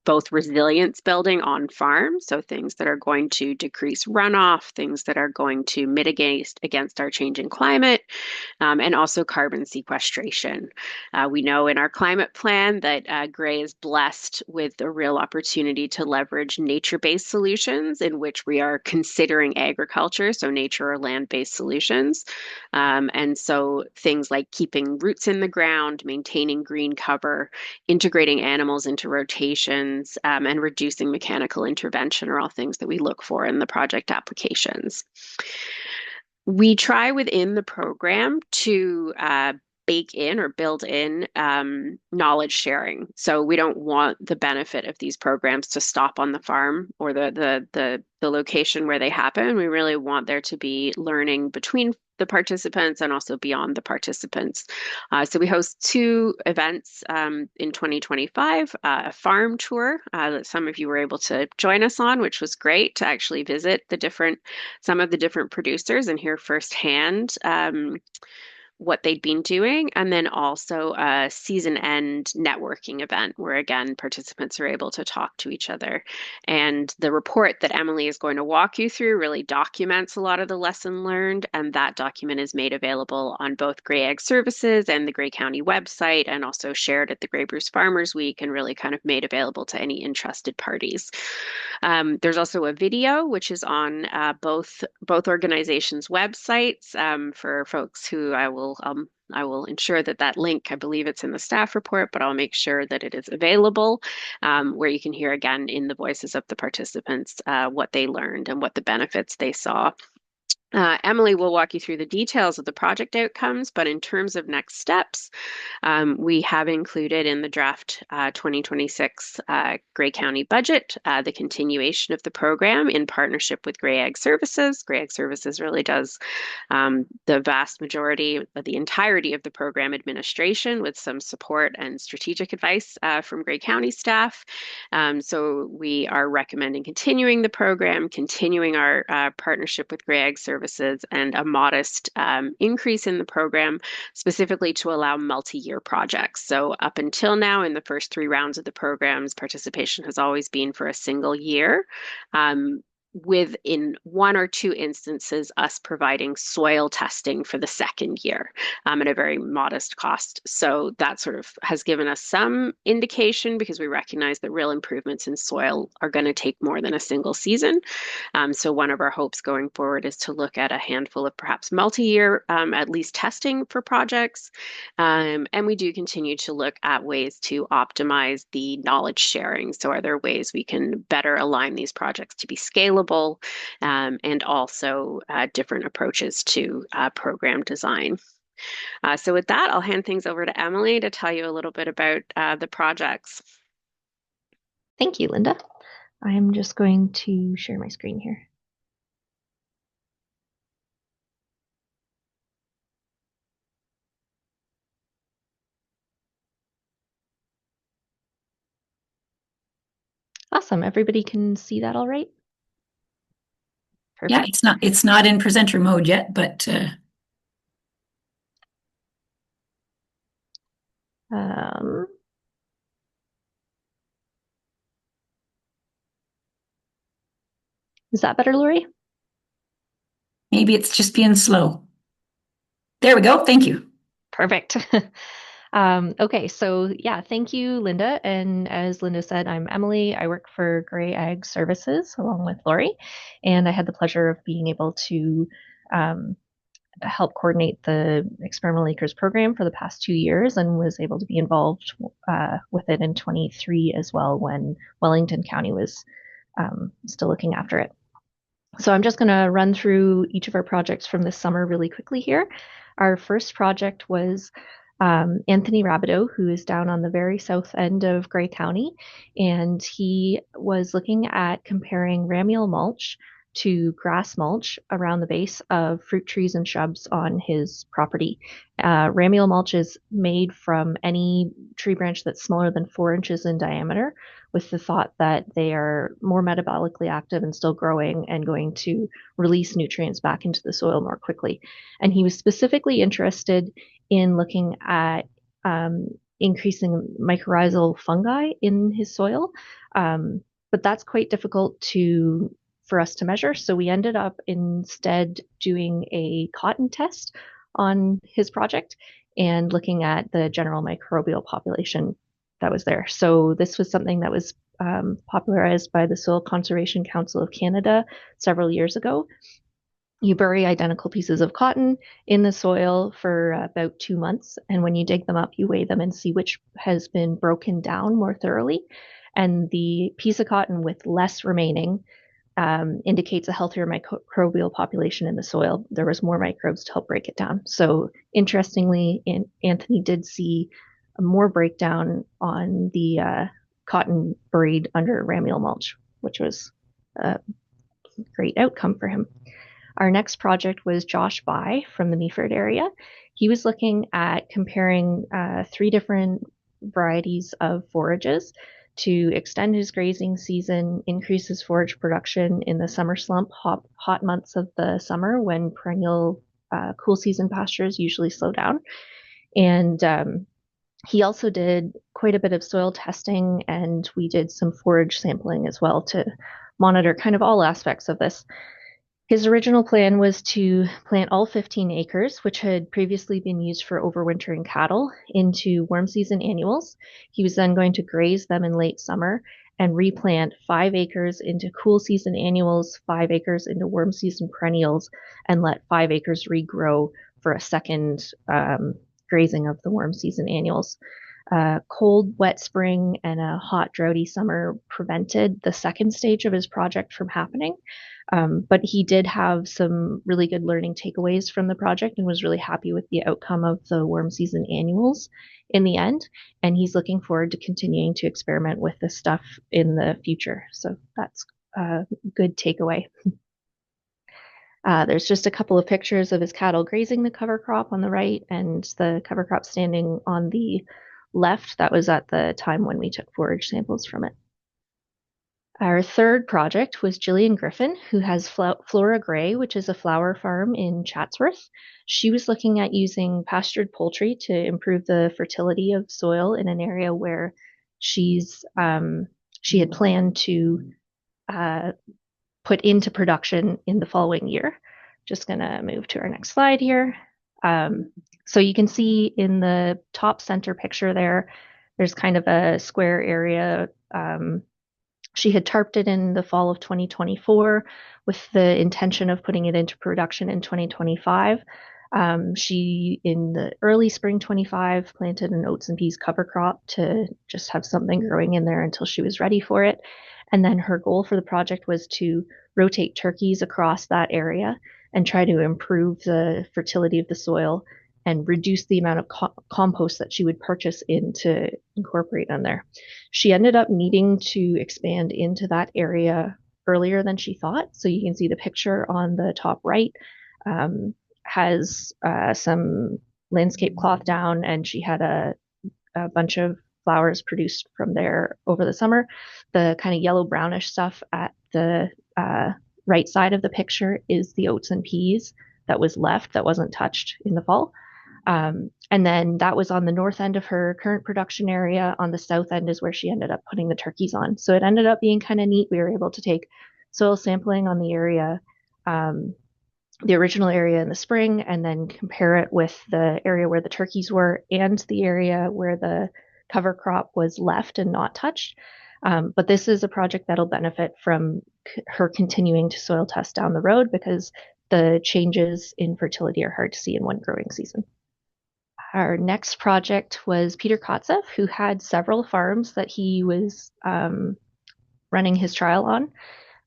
both resilience building on farm, so things that are going to decrease runoff, things that are going to mitigate against our changing climate, and also carbon sequestration. We know in our climate plan that Gray is blessed with a real opportunity to leverage nature-based solutions in which we are considering agriculture, so nature or land-based solutions. And so things like keeping roots in the ground, maintaining green cover, integrating animals into rotation, and reducing mechanical intervention are all things that we look for in the project applications. We try within the program to bake in or build in knowledge sharing. So we don't want the benefit of these programs to stop on the farm or the location where they happen. We really want there to be learning between the participants and also beyond the participants. So we host 2 events in 2025, a farm tour that some of you were able to join us on, which was great to actually visit some of the different producers and hear firsthand what they'd been doing, and then also a season end networking event where, again, participants are able to talk to each other. And the report that Emily is going to walk you through really documents a lot of the lesson learned, and that document is made available on both Gray Ag Services and the Gray County website, and also shared at the Gray Bruce Farmers Week, and really kind of made available to any interested parties. There's also a video which is on both organizations' websites for folks who I will ensure that link, I believe it's in the staff report, but I'll make sure that it is available where you can hear again in the voices of the participants what they learned and what the benefits they saw. Emily will walk you through the details of the project outcomes, but in terms of next steps, we have included in the draft 2026 Gray County budget the continuation of the program in partnership with Gray Ag Services. Gray Ag Services really does the vast majority of the entirety of the program administration with some support and strategic advice from Gray County staff. So we are recommending continuing the program, continuing our partnership with Gray Ag Services, and a modest increase in the program specifically to allow multi-year projects. So up until now, in the first 3 rounds of the programs, participation has always been for a single year. With in 1 or 2 instances us providing soil testing for the second year at a very modest cost. So that sort of has given us some indication because we recognize that real improvements in soil are going to take more than a single season. So one of our hopes going forward is to look at a handful of perhaps multi-year at least testing for projects. And we do continue to look at ways to optimize the knowledge sharing. So are there ways we can better align these projects to be scalable? And also different approaches to program design. So with that, I'll hand things over to Emily to tell you a little bit about the projects. Thank you, Linda. I'm just going to share my screen here. Awesome. Everybody can see that all right? Perfect. Yeah, it's not in presenter mode yet, but is that better, Lori? maybe it's just being slow. There we go. Thank you. Perfect. Okay, so yeah, thank you, Linda. And as Linda said, I'm Emily. I work for Gray Ag Services along with Lori, and I had the pleasure of being able to helped coordinate the Experimental Acres program for the past 2 years and was able to be involved with it in 23 as well when Wellington County was still looking after it. So I'm just going to run through each of our projects from this summer really quickly here. Our first project was Anthony Rabideau, who is down on the very south end of Grey County, and he was looking at comparing ramial mulch to grass mulch around the base of fruit trees and shrubs on his property. Ramial mulch is made from any tree branch that's smaller than 4 inches in diameter, with the thought that they are more metabolically active and still growing and going to release nutrients back into the soil more quickly. And he was specifically interested in looking at increasing mycorrhizal fungi in his soil. But that's quite difficult for us to measure. So we ended up instead doing a cotton test on his project and looking at the general microbial population that was there. So this was something that was popularized by the Soil Conservation Council of Canada several years ago. You bury identical pieces of cotton in the soil for about 2 months. And when you dig them up, you weigh them and see which has been broken down more thoroughly. And the piece of cotton with less remaining indicates a healthier microbial population in the soil. There was more microbes to help break it down. So interestingly, Anthony did see more breakdown on the cotton buried under ramial mulch, which was a great outcome for him. Our next project was Josh By from the Meaford area. He was looking at comparing 3 different varieties of forages to extend his grazing season, increase his forage production in the summer slump, hot months of the summer when perennial cool season pastures usually slow down. And he also did quite a bit of soil testing, and we did some forage sampling as well to monitor kind of all aspects of this. His original plan was to plant all 15 acres, which had previously been used for overwintering cattle, into warm season annuals. He was then going to graze them in late summer and replant 5 acres into cool season annuals, 5 acres into warm season perennials, and let 5 acres regrow for a second grazing of the warm season annuals. Cold, wet spring and a hot, droughty summer prevented the second stage of his project from happening. But he did have some really good learning takeaways from the project and was really happy with the outcome of the warm season annuals in the end. And he's looking forward to continuing to experiment with this stuff in the future. So that's a good takeaway. There's just a couple of pictures of his cattle grazing the cover crop on the right and the cover crop standing on the left. That was at the time when we took forage samples from it. Our third project was Gillian Griffin, who has Flora Gray, which is a flower farm in Chatsworth. She was looking at using pastured poultry to improve the fertility of soil in an area where she had planned to put into production in the following year. Just going to move to our next slide here. So you can see in the top center picture there's kind of a square area. She had tarped it in the fall of 2024 with the intention of putting it into production in 2025. She, in the early spring 25, planted an oats and peas cover crop to just have something growing in there until she was ready for it. And then her goal for the project was to rotate turkeys across that area and try to improve the fertility of the soil and reduce the amount of compost that she would purchase in to incorporate on there. She ended up needing to expand into that area earlier than she thought. So you can see the picture on the top right has some landscape cloth down, and she had a bunch of flowers produced from there over the summer. The kind of yellow brownish stuff at the right side of the picture is the oats and peas that was left that wasn't touched in the fall. And then that was on the north end of her current production area. On the south end is where she ended up putting the turkeys on. So it ended up being kind of neat. We were able to take soil sampling on the area, the original area in the spring, and then compare it with the area where the turkeys were and the area where the cover crop was left and not touched. But this is a project that'll benefit from her continuing to soil test down the road, because the changes in fertility are hard to see in one growing season. Our next project was Peter Kotzeff, who had several farms that he was running his trial on.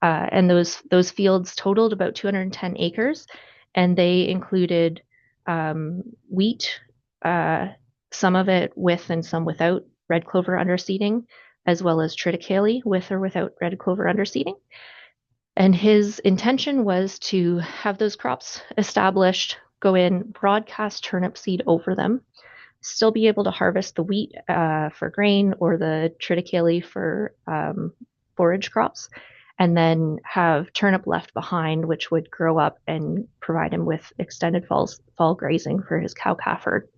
And those fields totaled about 210 acres, and they included wheat, some of it with and some without red clover underseeding, as well as triticale with or without red clover underseeding. And his intention was to have those crops established, go in, broadcast turnip seed over them, still be able to harvest the wheat for grain or the triticale for forage crops, and then have turnip left behind, which would grow up and provide him with extended fall grazing for his cow-calf herd.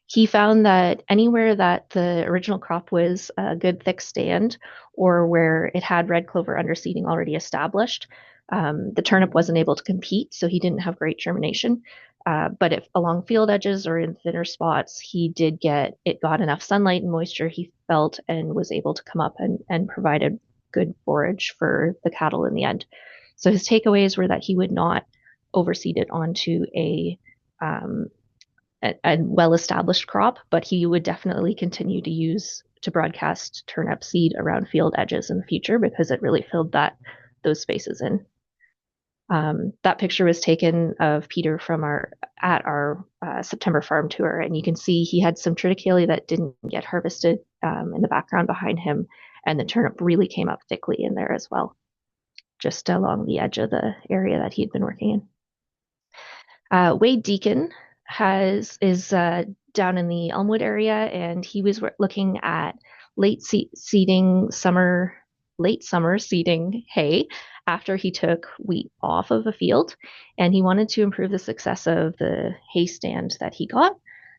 He found that anywhere that the original crop was a good thick stand, or where it had red clover underseeding already established, the turnip wasn't able to compete, so he didn't have great germination. But if along field edges or in thinner spots, it got enough sunlight and moisture, he felt, and was able to come up and provided good forage for the cattle in the end. So his takeaways were that he would not overseed it onto a well-established crop, but he would definitely continue to broadcast turnip seed around field edges in the future, because it really filled those spaces in. That picture was taken of Peter at our September farm tour, and you can see he had some triticale that didn't get harvested in the background behind him, and the turnip really came up thickly in there as well, just along the edge of the area that he'd been working in. Wade Deacon is down in the Elmwood area, and he was looking at late summer seeding hay after he took wheat off of a field, and he wanted to improve the success of the hay stand that he got.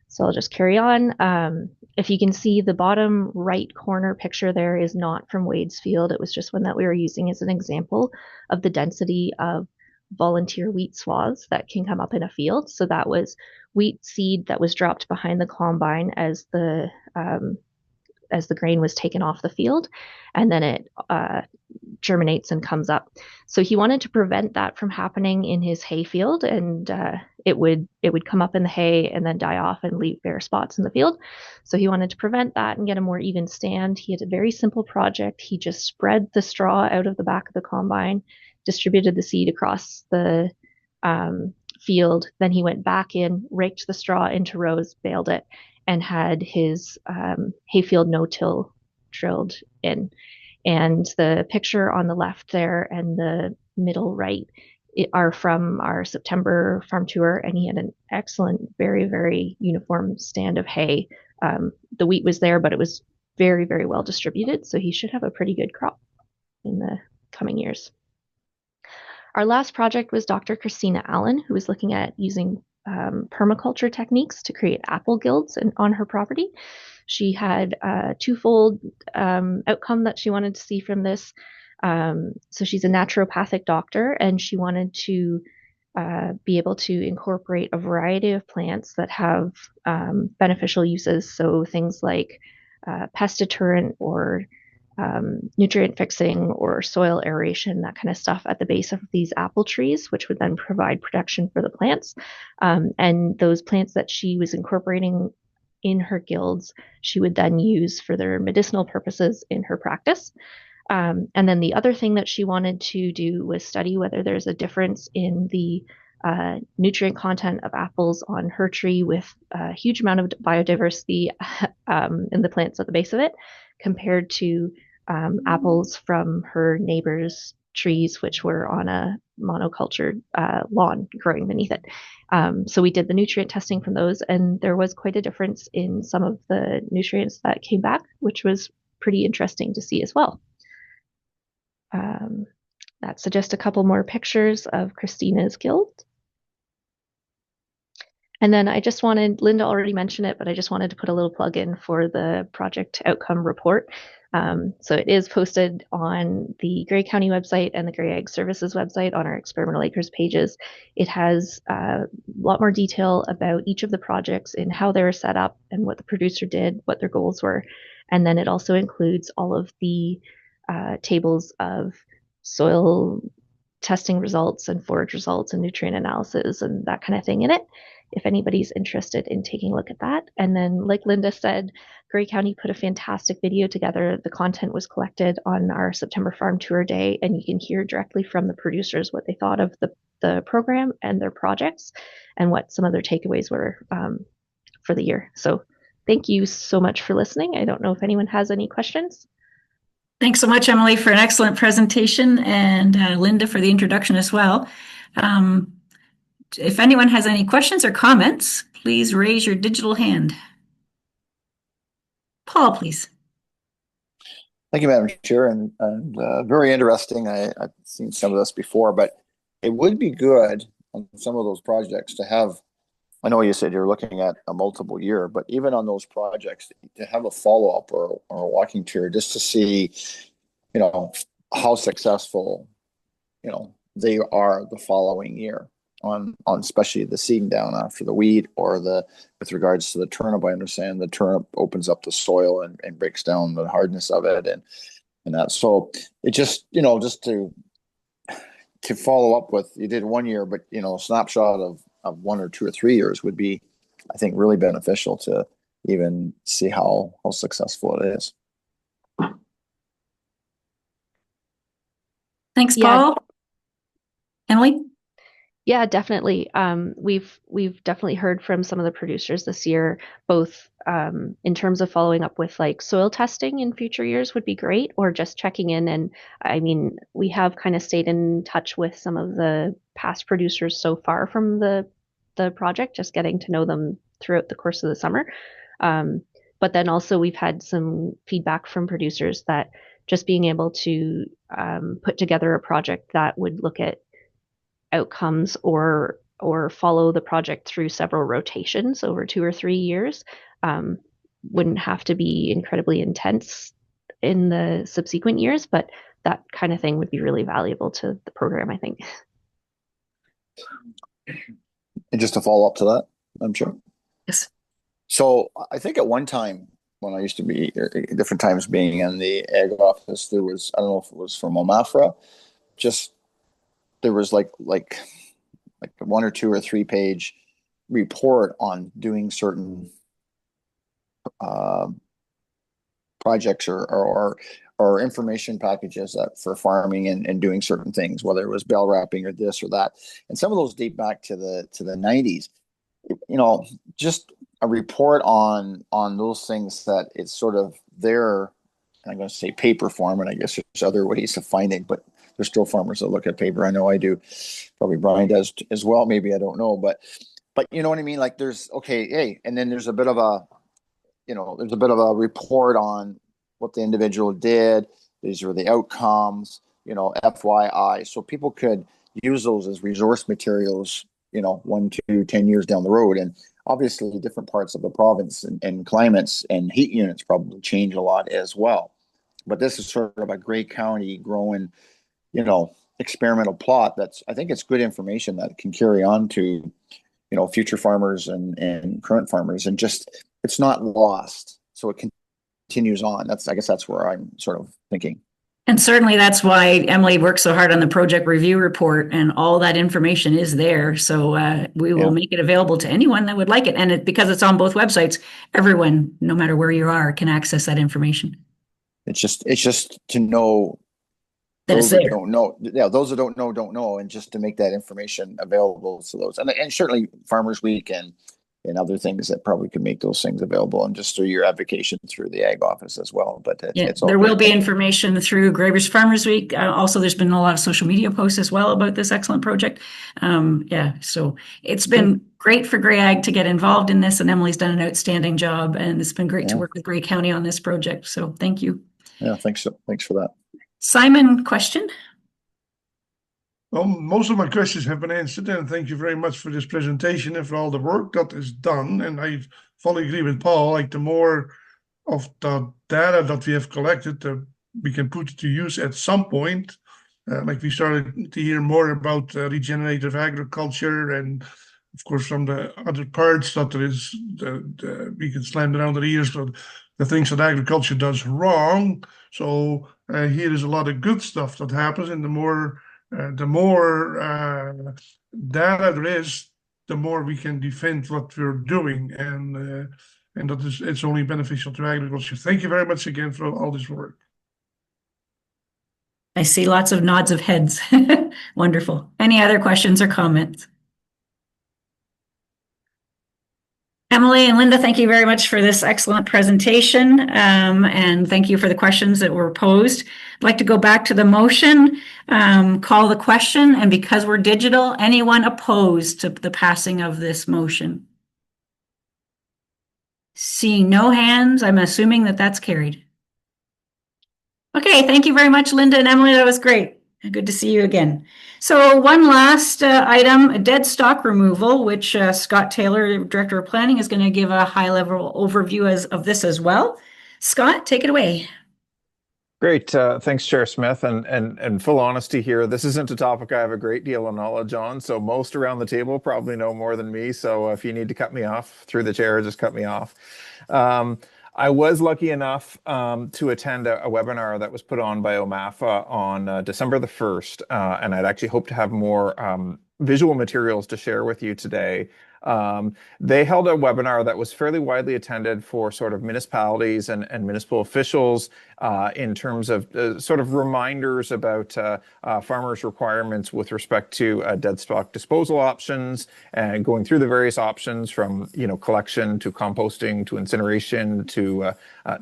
So I'll just carry on. If you can see, the bottom right corner picture there is not from Wade's field. It was just one that we were using as an example of the density of volunteer wheat swaths that can come up in a field. So that was wheat seed that was dropped behind the combine as the grain was taken off the field, and then it germinates and comes up. So he wanted to prevent that from happening in his hay field, and it would come up in the hay and then die off and leave bare spots in the field. So he wanted to prevent that and get a more even stand. He had a very simple project. He just spread the straw out of the back of the combine, distributed the seed across the field. Then he went back in, raked the straw into rows, baled it, and had his hayfield no-till drilled in. And the picture on the left there and the middle right are from our September farm tour, and he had an excellent, very, very uniform stand of hay. The wheat was there, but it was very, very well distributed, so he should have a pretty good crop in the coming years. Our last project was Dr. Christina Allen, who was looking at using permaculture techniques to create apple guilds on her property. She had a twofold outcome that she wanted to see from this. So she's a naturopathic doctor, and she wanted to be able to incorporate a variety of plants that have beneficial uses. So things like pest deterrent or nutrient fixing or soil aeration, that kind of stuff at the base of these apple trees, which would then provide protection for the plants. And those plants that she was incorporating in her guilds, she would then use for their medicinal purposes in her practice. And then the other thing that she wanted to do was study whether there's a difference in the nutrient content of apples on her tree with a huge amount of biodiversity in the plants at the base of it, compared to apples from her neighbor's trees, which were on a monocultured lawn growing beneath it. So we did the nutrient testing from those, and there was quite a difference in some of the nutrients that came back, which was pretty interesting to see as well. That's just a couple more pictures of Christina's guild. And then Linda already mentioned it, but I just wanted to put a little plug in for the project outcome report. So it is posted on the Grey County website and the Grey Ag Services website on our Experimental Acres pages. It has a lot more detail about each of the projects and how they were set up and what the producer did, what their goals were. And then it also includes all of the tables of soil testing results and forage results and nutrient analysis and that kind of thing in it, if anybody's interested in taking a look at that. And then, like Linda said, Grey County put a fantastic video together. The content was collected on our September Farm Tour Day, and you can hear directly from the producers what they thought of the program and their projects and what some of their takeaways were for the year. So thank you so much for listening. I don't know if anyone has any questions. Thanks so much, Emily, for an excellent presentation, and Linda for the introduction as well. If anyone has any questions or comments, please raise your digital hand. Paul, please. Thank you, Madam Chair, and very interesting. I've seen some of this before, but it would be good on some of those projects to have, I know you said you're looking at a multiple year, but even on those projects to have a follow-up or a walking tour just to see, you know, how successful, you know, they are the following year on especially the seeding down after the wheat or with regards to the turnip. I understand the turnip opens up the soil and breaks down the hardness of it and that. So it just, you know, just to follow up with, you did 1 year, but, you know, a snapshot of 1 or 2 or 3 years would be, I think, really beneficial to even see how successful it is. Thanks, Yeah. Paul. Emily? Yeah, definitely. We've definitely heard from some of the producers this year, both in terms of following up with like soil testing in future years would be great, or just checking in. And I mean, we have kind of stayed in touch with some of the past producers so far from the project, just getting to know them throughout the course of the summer. But then also we've had some feedback from producers that just being able to put together a project that would look at outcomes or follow the project through several rotations over 2 or 3 years wouldn't have to be incredibly intense in the subsequent years, but that kind of thing would be really valuable to the program, I think. And just to follow up to that, I'm sure. Yes. So I think at one time when I used to be different times being in the ag office, there was, I don't know if it was from OMAFRA, just there was like a 1 or 2 or 3 page report on doing certain projects or information packages that for farming and doing certain things, whether it was bell wrapping or this or that. And some of those date back to the 90s. You know, just a report on those things that it's sort of there. I'm going to say paper form, and I guess there's other ways of finding, but there's still farmers that look at paper. I know I do. Probably Brian does as well. Maybe, I don't know, but you know what I mean? Like there's, okay, hey, and then there's a bit of a, you know, there's a bit of a report on what the individual did. These were the outcomes, you know, FYI. So people could use those as resource materials, you know, 1, 2, 10 years down the road. And obviously different parts of the province and climates and heat units probably change a lot as well. But this is sort of a Grey County growing, you know, experimental plot that's, I think it's good information that can carry on to, you know, future farmers and current farmers, and just, it's not lost. So it continues on. I guess that's where I'm sort of thinking. And certainly that's why Emily works so hard on the project review report, and all that information is there. So we will make it available to anyone that would like it. And because it's on both websites, everyone, no matter where you are, can access that information. It's just to know that those it's there. That don't know. Yeah, those that don't know, and just to make that information available to those. And certainly Farmers Week and other things that probably could make those things available, and just through your advocation through the ag office as well. But it's all there will be great. information through Graybridge Farmers Week. Also, there's been a lot of social media posts as well about this excellent project. So it's been great for Grey Ag to get involved in this, and Emily's done an outstanding job, and it's been great to work with Grey County on this project. So thank you. Yeah, thanks for that. Simon, question? Well, most of my questions have been answered, and thank you very much for this presentation and for all the work that is done. And I fully agree with Paul, like the more of the data that we have collected, we can put to use at some point. Like we started to hear more about regenerative agriculture, and of course from the other parts that there is, we can slam around the ears, but the things that agriculture does wrong. So here is a lot of good stuff that happens, and the more the more data there is, the more we can defend what we're doing, and it's only beneficial to agriculture. Thank you very much again for all this work. I see lots of nods of heads. Wonderful. Any other questions or comments? Emily and Linda, thank you very much for this excellent presentation, and thank you for the questions that were posed. I'd like to go back to the motion, call the question, and because we're digital, anyone opposed to the passing of this motion? Seeing no hands, I'm assuming that that's carried. Okay, thank you very much, Linda and Emily. That was great. Good to see you again. So one last item, dead stock removal, which Scott Taylor, Director of Planning, is going to give a high-level overview of this as well. Scott, take it away. Great. Thanks, Chair Smith. And full honesty here, this isn't a topic I have a great deal of knowledge on. So most around the table probably know more than me. So if you need to cut me off through the chair, just cut me off. I was lucky enough to attend a webinar that was put on by OMAFA on December the 1st, and I'd actually hoped to have more visual materials to share with you today. They held a webinar that was fairly widely attended for sort of municipalities and municipal officials in terms of sort of reminders about farmers' requirements with respect to dead stock disposal options, and going through the various options from collection to composting to incineration to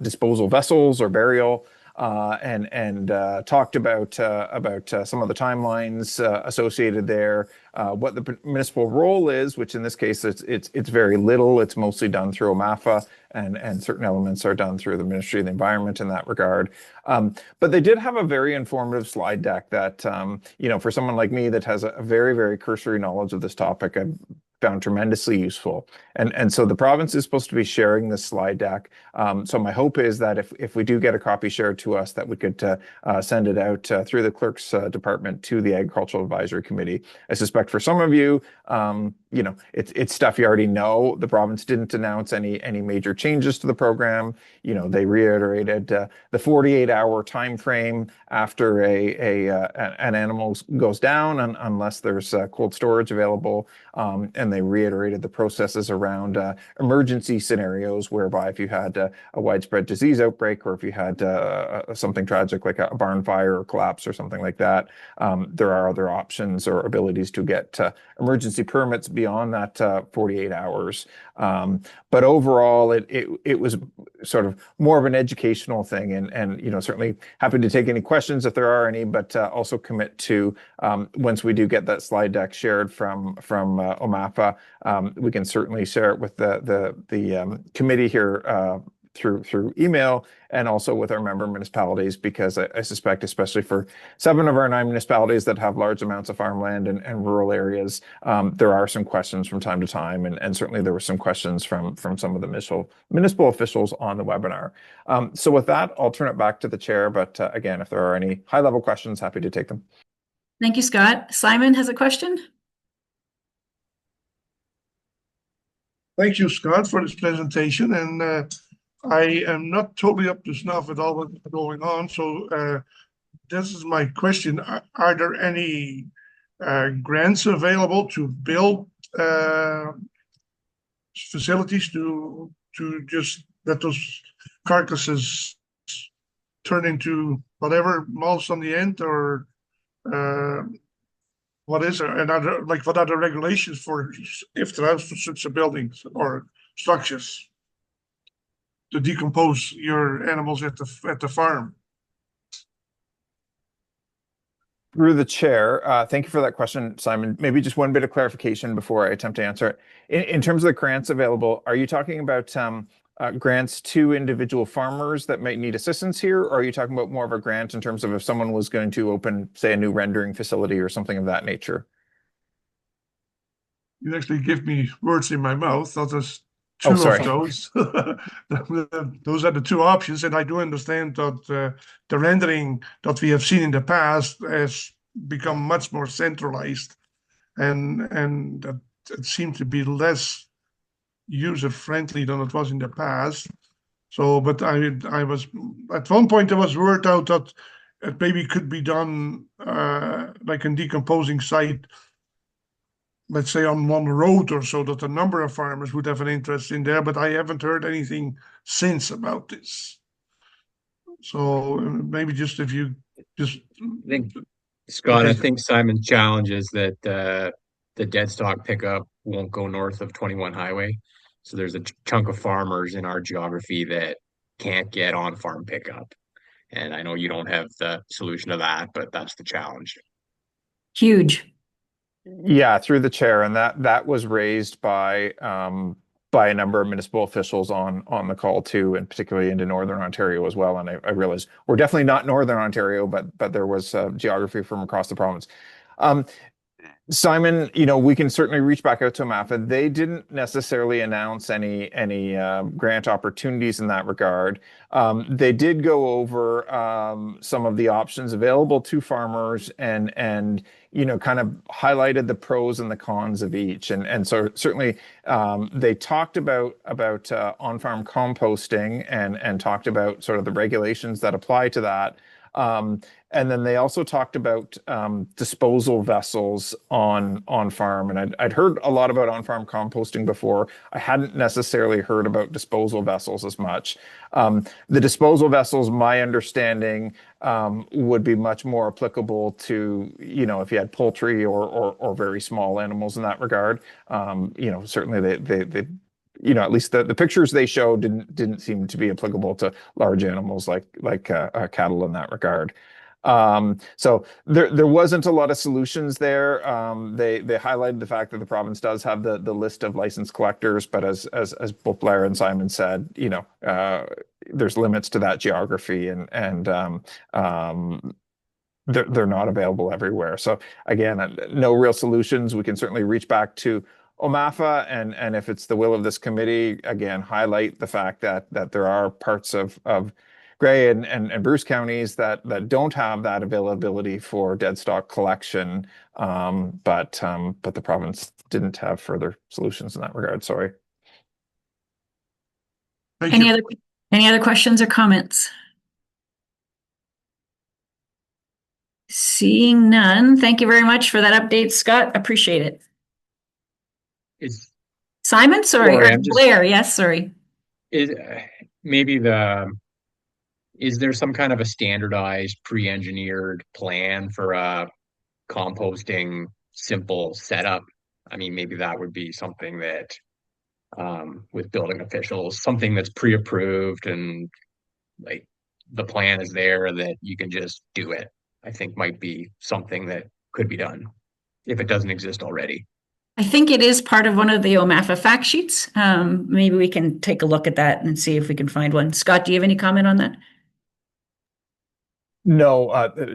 disposal vessels or burial. And talked about some of the timelines associated there, what the municipal role is, which in this case it's very little. It's mostly done through OMAFA, and certain elements are done through the Ministry of the Environment in that regard. But they did have a very informative slide deck that for someone like me that has a very, very cursory knowledge of this topic, I've found tremendously useful. And so the province is supposed to be sharing this slide deck. So my hope is that if we do get a copy shared to us, that we could send it out through the clerk's department to the Agricultural Advisory Committee. I suspect for some of you, it's stuff you already know. The province didn't announce any major changes to the program. They reiterated the 48-hour time frame after an animal goes down, unless there's cold storage available, and they reiterated the processes around emergency scenarios, whereby if you had a widespread disease outbreak, or if you had something tragic like a barn fire or collapse or something like that, there are other options or abilities to get emergency permits beyond that 48 hours. But overall, it was sort of more of an educational thing, and certainly happy to take any questions if there are any, but also commit to once we do get that slide deck shared from OMAFA, we can certainly share it with the committee here through email, and also with our member municipalities, because I suspect, especially for 7 of our 9 municipalities that have large amounts of farmland and rural areas, there are some questions from time to time, and certainly there were some questions from some of the municipal officials on the webinar. So with that, I'll turn it back to the chair, but again, if there are any high-level questions, happy to take them. Thank you, Scott. Simon has a question. Thank you, Scott, for this presentation, and I am not totally up to snuff with all what's going on, so this is my question. Are there any grants available to build facilities to just let those carcasses turn into whatever, mulch on the end, or what is there? And what are the regulations for if there are such a buildings or structures to decompose your animals at the farm? Through the chair, thank you for that question, Simon. Maybe just one bit of clarification before I attempt to answer it. In terms of the grants available, are you talking about grants to individual farmers that might need assistance here, or are you talking about more of a grant in terms of if someone was going to open, say, a new rendering facility or something of that nature? You actually give me words in my mouth. That is two Oh, of sorry. those. Those are the two options, and I do understand that the rendering that we have seen in the past has become much more centralized, and that it seemed to be less user-friendly than it was in the past. So, but I was at one point, there was word out that it maybe could be done like in decomposing site, let's say on one road or so, that a number of farmers would have an interest in there, but I haven't heard anything since about this. So maybe just if you just I think, Scott, okay. I think Simon's challenge is that the dead stock pickup won't go north of 21 highway. So there's a chunk of farmers in our geography that can't get on farm pickup. And I know you don't have the solution to that, but that's the challenge. Huge. Yeah, through the chair, and that was raised by a number of municipal officials on the call too, and particularly into Northern Ontario as well. And I realize we're definitely not Northern Ontario, but there was geography from across the province. Simon, we can certainly reach back out to OMAFA. They didn't necessarily announce any grant opportunities in that regard. They did go over some of the options available to farmers and kind of highlighted the pros and the cons of each. And so certainly they talked about on-farm composting and talked about sort of the regulations that apply to that. And then they also talked about disposal vessels on farm. And I'd heard a lot about on-farm composting before. I hadn't necessarily heard about disposal vessels as much. The disposal vessels, my understanding, would be much more applicable to, if you had poultry or very small animals in that regard. Certainly they at least the pictures they showed didn't seem to be applicable to large animals like cattle in that regard. So there wasn't a lot of solutions there. They highlighted the fact that the province does have the list of licensed collectors, but as both Blair and Simon said, there's limits to that geography and they're not available everywhere. So again, no real solutions. We can certainly reach back to OMAFA and if it's the will of this committee, again, highlight the fact that there are parts of Grey and Bruce counties that don't have that availability for dead stock collection, but the province didn't have further solutions in that regard. Sorry. Thank Any you. other questions or comments? Seeing none, thank you very much for that update, Scott. Appreciate it. Is Simon, sorry, Sorry, or I'm just- Blair, yes, sorry. is is there some kind of a standardized pre-engineered plan for a composting simple setup? I mean, maybe that would be something that with building officials, something that's pre-approved and like the plan is there that you can just do it. I think might be something that could be done if it doesn't exist already. I think it is part of one of the OMAFA fact sheets. Maybe we can take a look at that and see if we can find one. Scott, do you have any comment on that? No,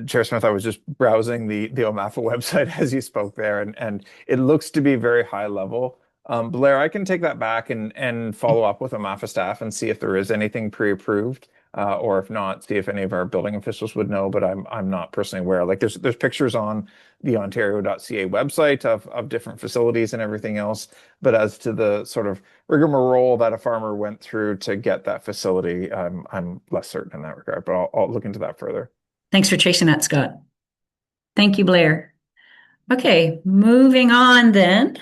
Chair Smith, I was just browsing the OMAFA website as you spoke there, and it looks to be very high level. Blair, I can take that back and follow up with OMAFA staff and see if there is anything pre-approved, or if not, see if any of our building officials would know. But I'm not personally aware. Like there's pictures on the Ontario.ca website of different facilities and everything else. But as to the sort of rigmarole that a farmer went through to get that facility, I'm less certain in that regard. But I'll look into that further. Thanks for chasing that, Scott. Thank you, Blair. Okay, moving on then.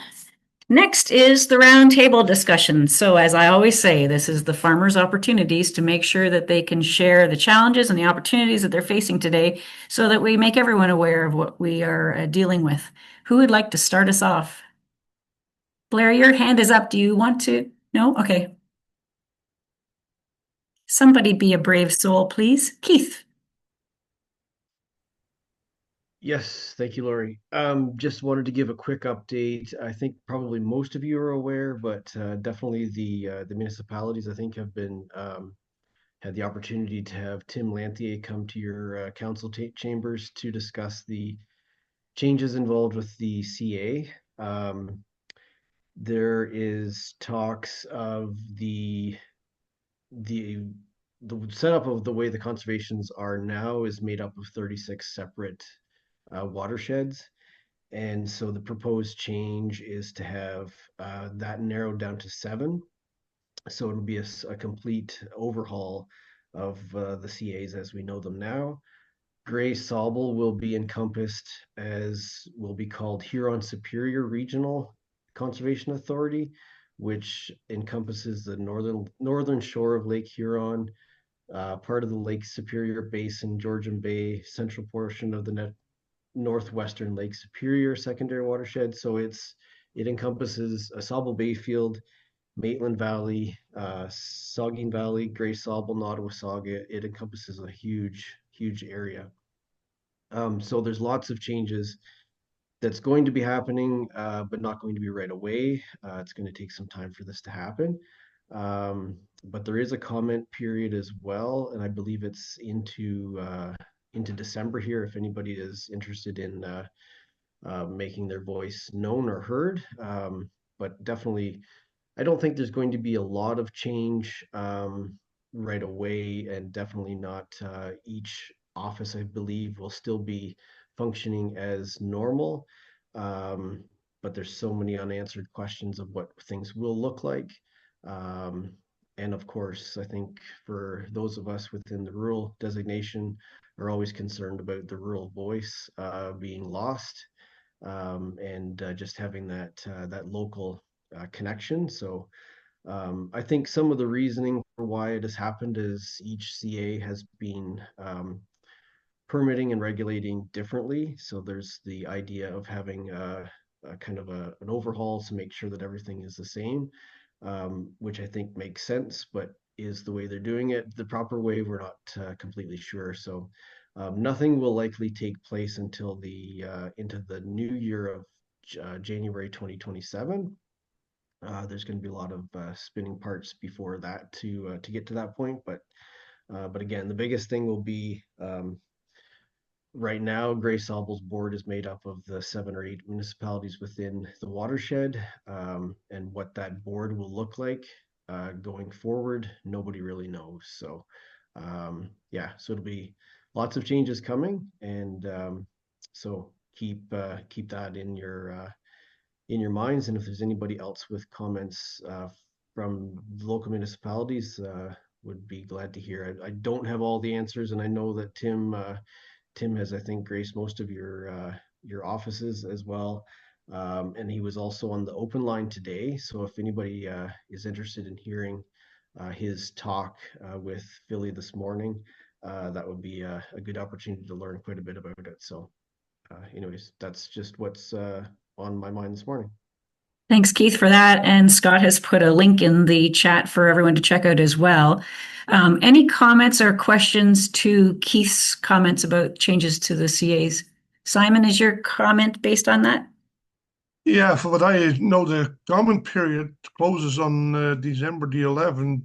Next is the roundtable discussion. So as I always say, this is the farmers' opportunities to make sure that they can share the challenges and the opportunities that they're facing today so that we make everyone aware of what we are dealing with. Who would like to start us off? Blair, your hand is up. Do you want to? No? Okay. Somebody be a brave soul, please. Keith. Yes, thank you, Lori. Just wanted to give a quick update. I think probably most of you are aware, but definitely the municipalities I think have been had the opportunity to have Tim Lanthier come to your council chambers to discuss the changes involved with the CA. There is talks of the setup of the way the conservations are now is made up of 36 separate watersheds. And so the proposed change is to have that narrowed down to 7. So it'll be a complete overhaul of the CAs as we know them now. Gray Sauble will be encompassed as will be called Huron Superior Regional Conservation Authority, which encompasses the northern shore of Lake Huron, part of the Lake Superior Basin, Georgian Bay, central portion of the northwestern Lake Superior secondary watershed. So it encompasses Sauble Bayfield, Maitland Valley, Saugeen Valley, Gray Sauble, Nottawasaga. It encompasses a huge area. So there's lots of changes that's going to be happening, but not going to be right away. It's going to take some time for this to happen. But there is a comment period as well, and I believe it's into December here if anybody is interested in making their voice known or heard. But definitely, I don't think there's going to be a lot of change right away, and definitely not each office, I believe, will still be functioning as normal. But there's so many unanswered questions of what things will look like. And of course, I think for those of us within the rural designation are always concerned about the rural voice being lost, and just having that local connection. So I think some of the reasoning for why it has happened is each CA has been permitting and regulating differently. So there's the idea of having a kind of an overhaul to make sure that everything is the same, which I think makes sense, but is the way they're doing it the proper way? We're not completely sure. So nothing will likely take place until into the new year of January 2027. There's going to be a lot of spinning parts before that to get to that point, but again, the biggest thing will be right now, Gray Sauble's board is made up of the 7 or 8 municipalities within the watershed, and what that board will look like going forward, nobody really knows. So yeah, so it'll be lots of changes coming, and so keep that in your minds. And if there's anybody else with comments from the local municipalities, would be glad to hear. I don't have all the answers, and I know that Tim has, I think, graced most of your offices as well. And he was also on the open line today. So if anybody is interested in hearing his talk with Philly this morning, that would be a good opportunity to learn quite a bit about it. So anyways, that's just what's on my mind this morning. Thanks, Keith, for that. And Scott has put a link in the chat for everyone to check out as well. Any comments or questions to Keith's comments about changes to the CAs? Simon, is your comment based on that? Yeah, for what I know, the comment period closes on December the 11th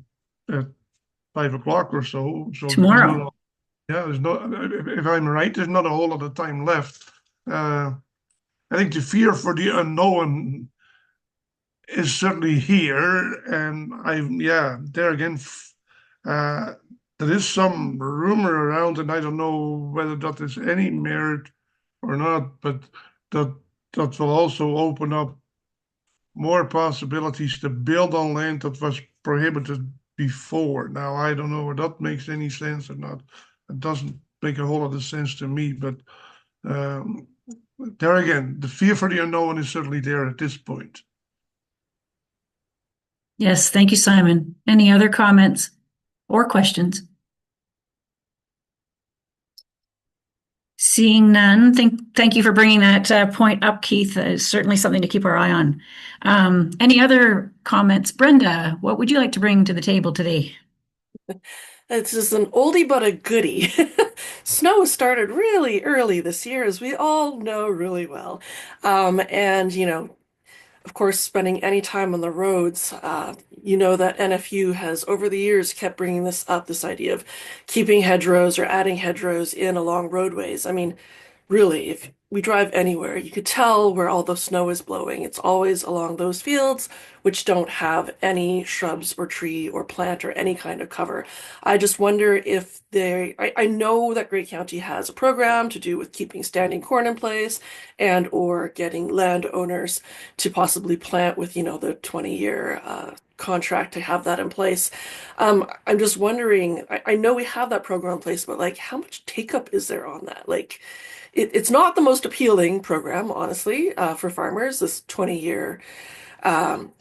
at 5 o'clock or so. So tomorrow. There's no, if I'm right, there's not a whole lot of time left. I think the fear for the unknown is certainly here, and there again, there is some rumor around, and I don't know whether that is any merit or not, but that will also open up more possibilities to build on land that was prohibited before. Now, I don't know whether that makes any sense or not. It doesn't make a whole lot of sense to me, but there again, the fear for the unknown is certainly there at this point. Yes, thank you, Simon. Any other comments or questions? Seeing none, thank you for bringing that point up, Keith. It's certainly something to keep our eye on. Any other comments? Brenda, what would you like to bring to the table today? It's just an oldie but a goodie. Snow started really early this year, as we all know really well. And, of course, spending any time on the roads, that NFU has over the years kept bringing this up, this idea of keeping hedgerows or adding hedgerows in along roadways. I mean, really, if we drive anywhere, you could tell where all the snow is blowing. It's always along those fields which don't have any shrubs or tree or plant or any kind of cover. I just wonder if I know that Grey County has a program to do with keeping standing corn in place and or getting landowners to possibly plant with, the 20-year contract to have that in place. I'm just wondering, I know we have that program in place, but like how much take up is there on that? Like it's not the most appealing program, honestly, for farmers, this 20-year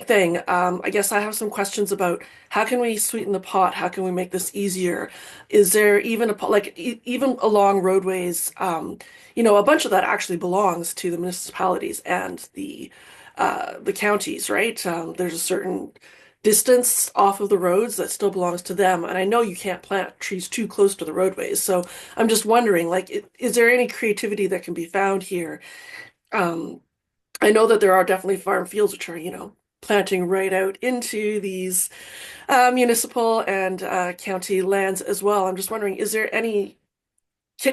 thing. I guess I have some questions about how can we sweeten the pot? How can we make this easier? Is there even even along roadways, a bunch of that actually belongs to the municipalities and the counties, right? There's a certain distance off of the roads that still belongs to them. And I know you can't plant trees too close to the roadways. So I'm just wondering, like, is there any creativity that can be found here? I know that there are definitely farm fields which are, planting right out into these municipal and county lands as well. I'm just wondering, is there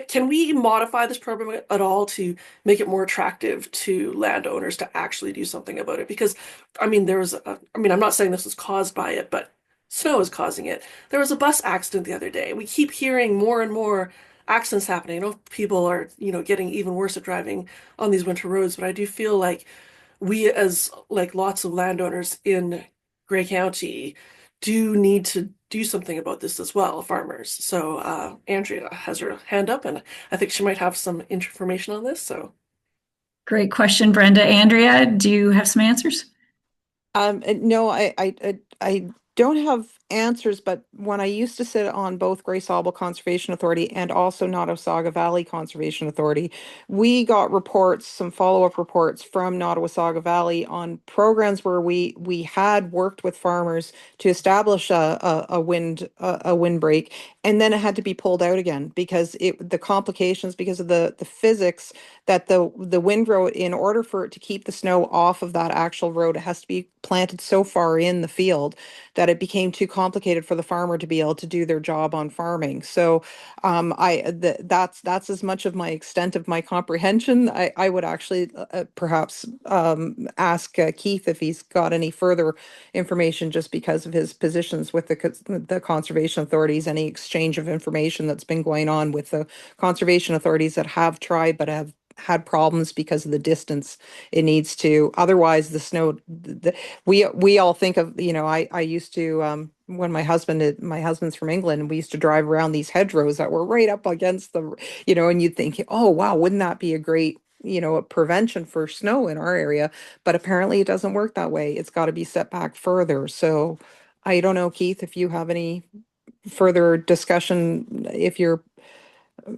can we modify this program at all to make it more attractive to landowners to actually do something about it? Because, I'm not saying this was caused by it, but snow is causing it. There was a bus accident the other day. We keep hearing more and more accidents happening. I know people are, getting even worse at driving on these winter roads, but I do feel like we, as like lots of landowners in Grey County, do need to do something about this as well, farmers. So Andrea has her hand up, and I think she might have some information on this. So Great question, Brenda. Andrea, do you have some answers? No, I don't have answers, but when I used to sit on both Grace Harbor Conservation Authority and also Nottawasaga Valley Conservation Authority, we got reports, some follow-up reports from Nottawasaga Valley on programs where we had worked with farmers to establish a windbreak, and then it had to be pulled out again because the complications, because of the physics that the windrow, in order for it to keep the snow off of that actual road, it has to be planted so far in the field that it became too complicated for the farmer to be able to do their job on farming. So that's as much of my extent of my comprehension. I would actually perhaps ask Keith if he's got any further information, just because of his positions with the conservation authorities, any exchange of information that's been going on with the conservation authorities that have tried but have had problems because of the distance it needs to. Otherwise, the snow, we all think of, I used to, when my husband's from England, and we used to drive around these hedgerows that were right up against the, and you'd think, oh, wow, wouldn't that be a great, a prevention for snow in our area? But apparently it doesn't work that way. It's got to be set back further. So I don't know, Keith, if you have any further discussion, if you're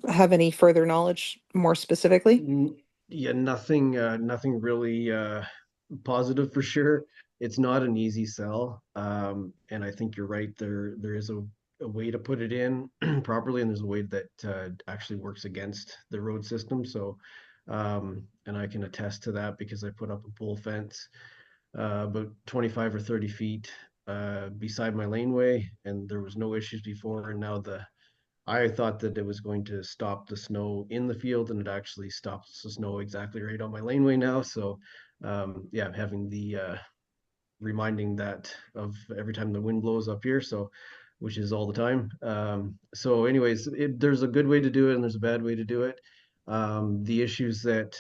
have any further knowledge more specifically? Yeah, nothing really positive for sure. It's not an easy sell. And I think you're right. There is a way to put it in properly, and there's a way that actually works against the road system. So, and I can attest to that because I put up a pole fence about 25 or 30 feet beside my laneway, and there was no issues before. And now I thought that it was going to stop the snow in the field, and it actually stops the snow exactly right on my laneway now. So, yeah, having the reminding that of every time the wind blows up here, so which is all the time. So, anyways, there's a good way to do it, and there's a bad way to do it. The issues that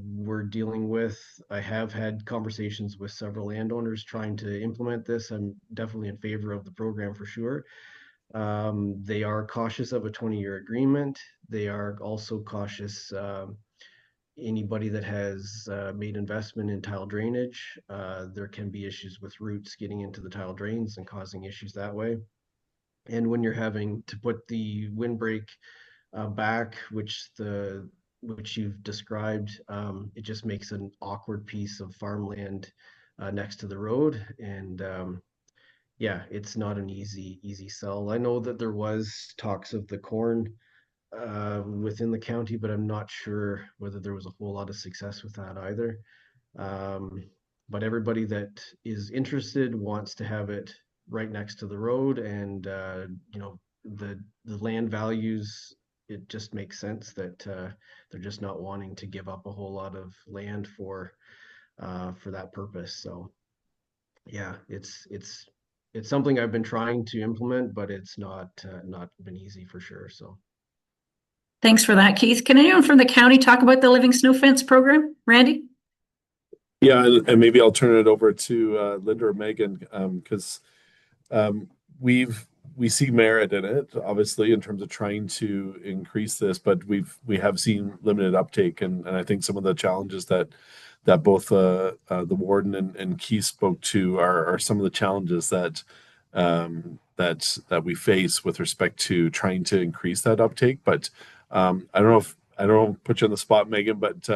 we're dealing with, I have had conversations with several landowners trying to implement this. I'm definitely in favor of the program for sure. They are cautious of a 20-year agreement. They are also cautious, anybody that has made investment in tile drainage, there can be issues with roots getting into the tile drains and causing issues that way. And when you're having to put the windbreak back, which you've described, it just makes an awkward piece of farmland next to the road. And yeah, it's not an easy sell. I know that there was talks of the corn within the county, but I'm not sure whether there was a whole lot of success with that either. But everybody that is interested wants to have it right next to the road, and the land values, it just makes sense that they're just not wanting to give up a whole lot of land for that purpose. So yeah, it's something I've been trying to implement, but it's not been easy for sure. So Thanks for that, Keith. Can anyone from the county talk about the Living Snow Fence program? Randy? Yeah, and maybe I'll turn it over to Linda or Megan, because we see merit in it, obviously, in terms of trying to increase this, but we have seen limited uptake, and I think some of the challenges that both the warden and Keith spoke to are some of the challenges that we face with respect to trying to increase that uptake. But I don't know, put you on the spot, Megan, but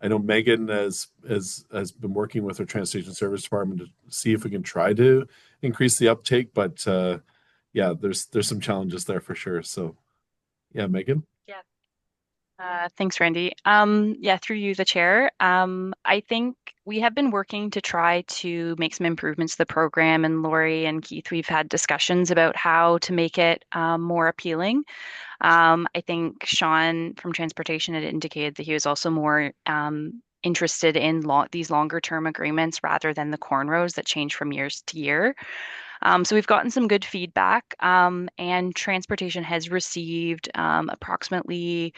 I know Megan has been working with her transportation service department to see if we can try to increase the uptake. But yeah, there's some challenges there for sure. So yeah, Megan. Yeah. Thanks, Randy. Yeah, through you, the chair. I think we have been working to try to make some improvements to the program, and Lori and Keith, we've had discussions about how to make it more appealing. I think Sean from transportation had indicated that he was also more interested in these longer term agreements rather than the cornrows that change from years to year. So we've gotten some good feedback, and transportation has received approximately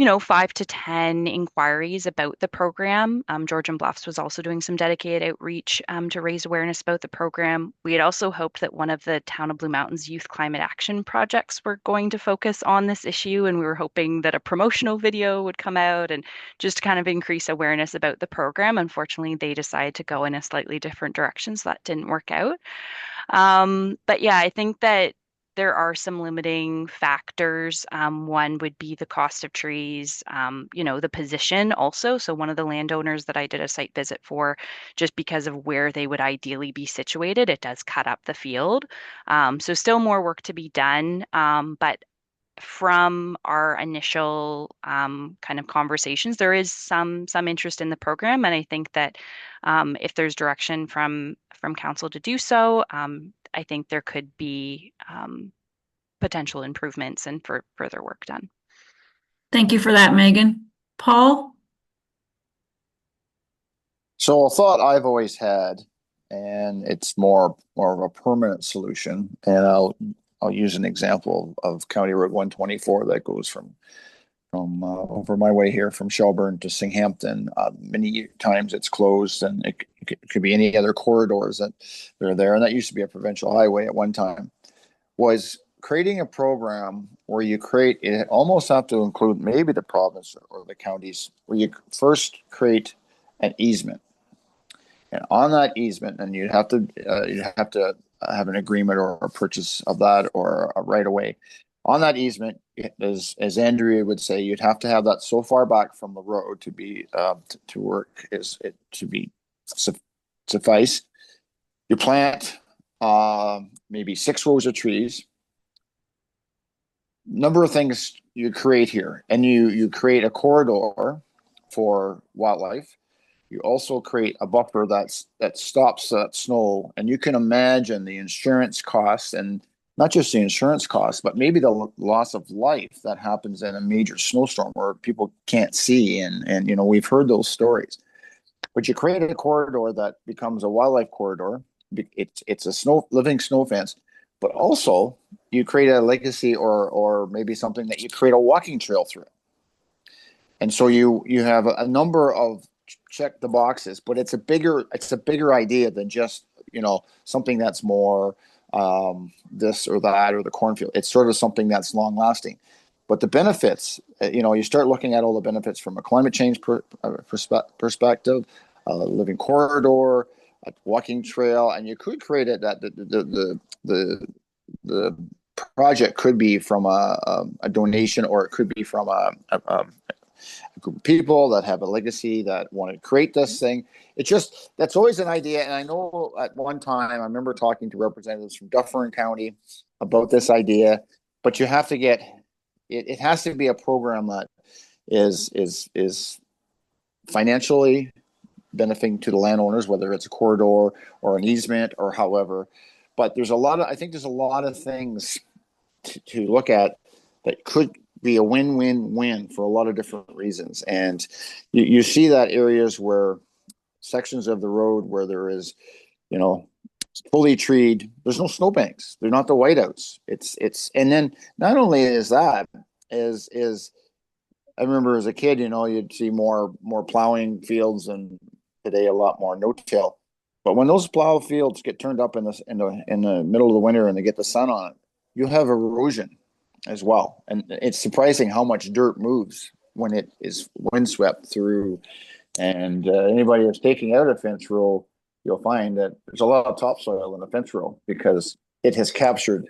5 to 10 inquiries about the program. Georgian Bluffs was also doing some dedicated outreach to raise awareness about the program. We had also hoped that one of the Town of Blue Mountains Youth Climate Action projects were going to focus on this issue, and we were hoping that a promotional video would come out and just kind of increase awareness about the program. Unfortunately, they decided to go in a slightly different direction, so that didn't work out. But yeah, I think that there are some limiting factors. One would be the cost of trees, the position also. So one of the landowners that I did a site visit for, just because of where they would ideally be situated, it does cut up the field. So still more work to be done. But from our initial kind of conversations, there is some interest in the program, and I think that if there's direction from council to do so, I think there could be potential improvements and for further work done. Thank you for that, Megan. Paul? So a thought I've always had, and it's more of a permanent solution, and I'll use an example of County Road 124 that goes from over my way here from Shelburne to Singhampton. Many times it's closed, and it could be any other corridors that are there. And that used to be a provincial highway at one time. Was creating a program where you create it almost have to include maybe the province or the counties, where you first create an easement, and on that easement, and you'd have to have an agreement or a purchase of that or a right of way. On that easement, as Andrea would say, you'd have to have that so far back from the road to be to work to be suffice. You plant maybe 6 rows of trees. Number of things you create here, and you create a corridor for wildlife. You also create a buffer that stops that snow, and you can imagine the insurance costs, and not just the insurance costs, but maybe the loss of life that happens in a major snowstorm where people can't see, and we've heard those stories. But you create a corridor that becomes a wildlife corridor. It's a living snow fence, but also you create a legacy or maybe something that you create a walking trail through it. And so you have a number of check the boxes, but it's a bigger idea than just something that's more this or that or the cornfield. It's sort of something that's long lasting. But the benefits, you start looking at all the benefits from a climate change perspective, a living corridor, a walking trail, and you could create it that the project could be from a donation, or it could be from a group of people that have a legacy that want to create this thing. That's always an idea. And I know at one time, I remember talking to representatives from Dufferin County about this idea, but you have to it has to be a program that is financially benefiting to the landowners, whether it's a corridor or an easement or however. But I think there's a lot of things to look at that could be a win-win-win for a lot of different reasons. And you see that areas where sections of the road where there is, fully treed, there's no snowbanks. They're not the whiteouts. And then not only is that, I remember as a kid, you'd see more plowing fields and today a lot more no-till. But when those plow fields get turned up in the middle of the winter and they get the sun on it, you have erosion as well. And it's surprising how much dirt moves when it is windswept through. And anybody that's taking out a fence row, you'll find that there's a lot of topsoil in the fence row because it has captured,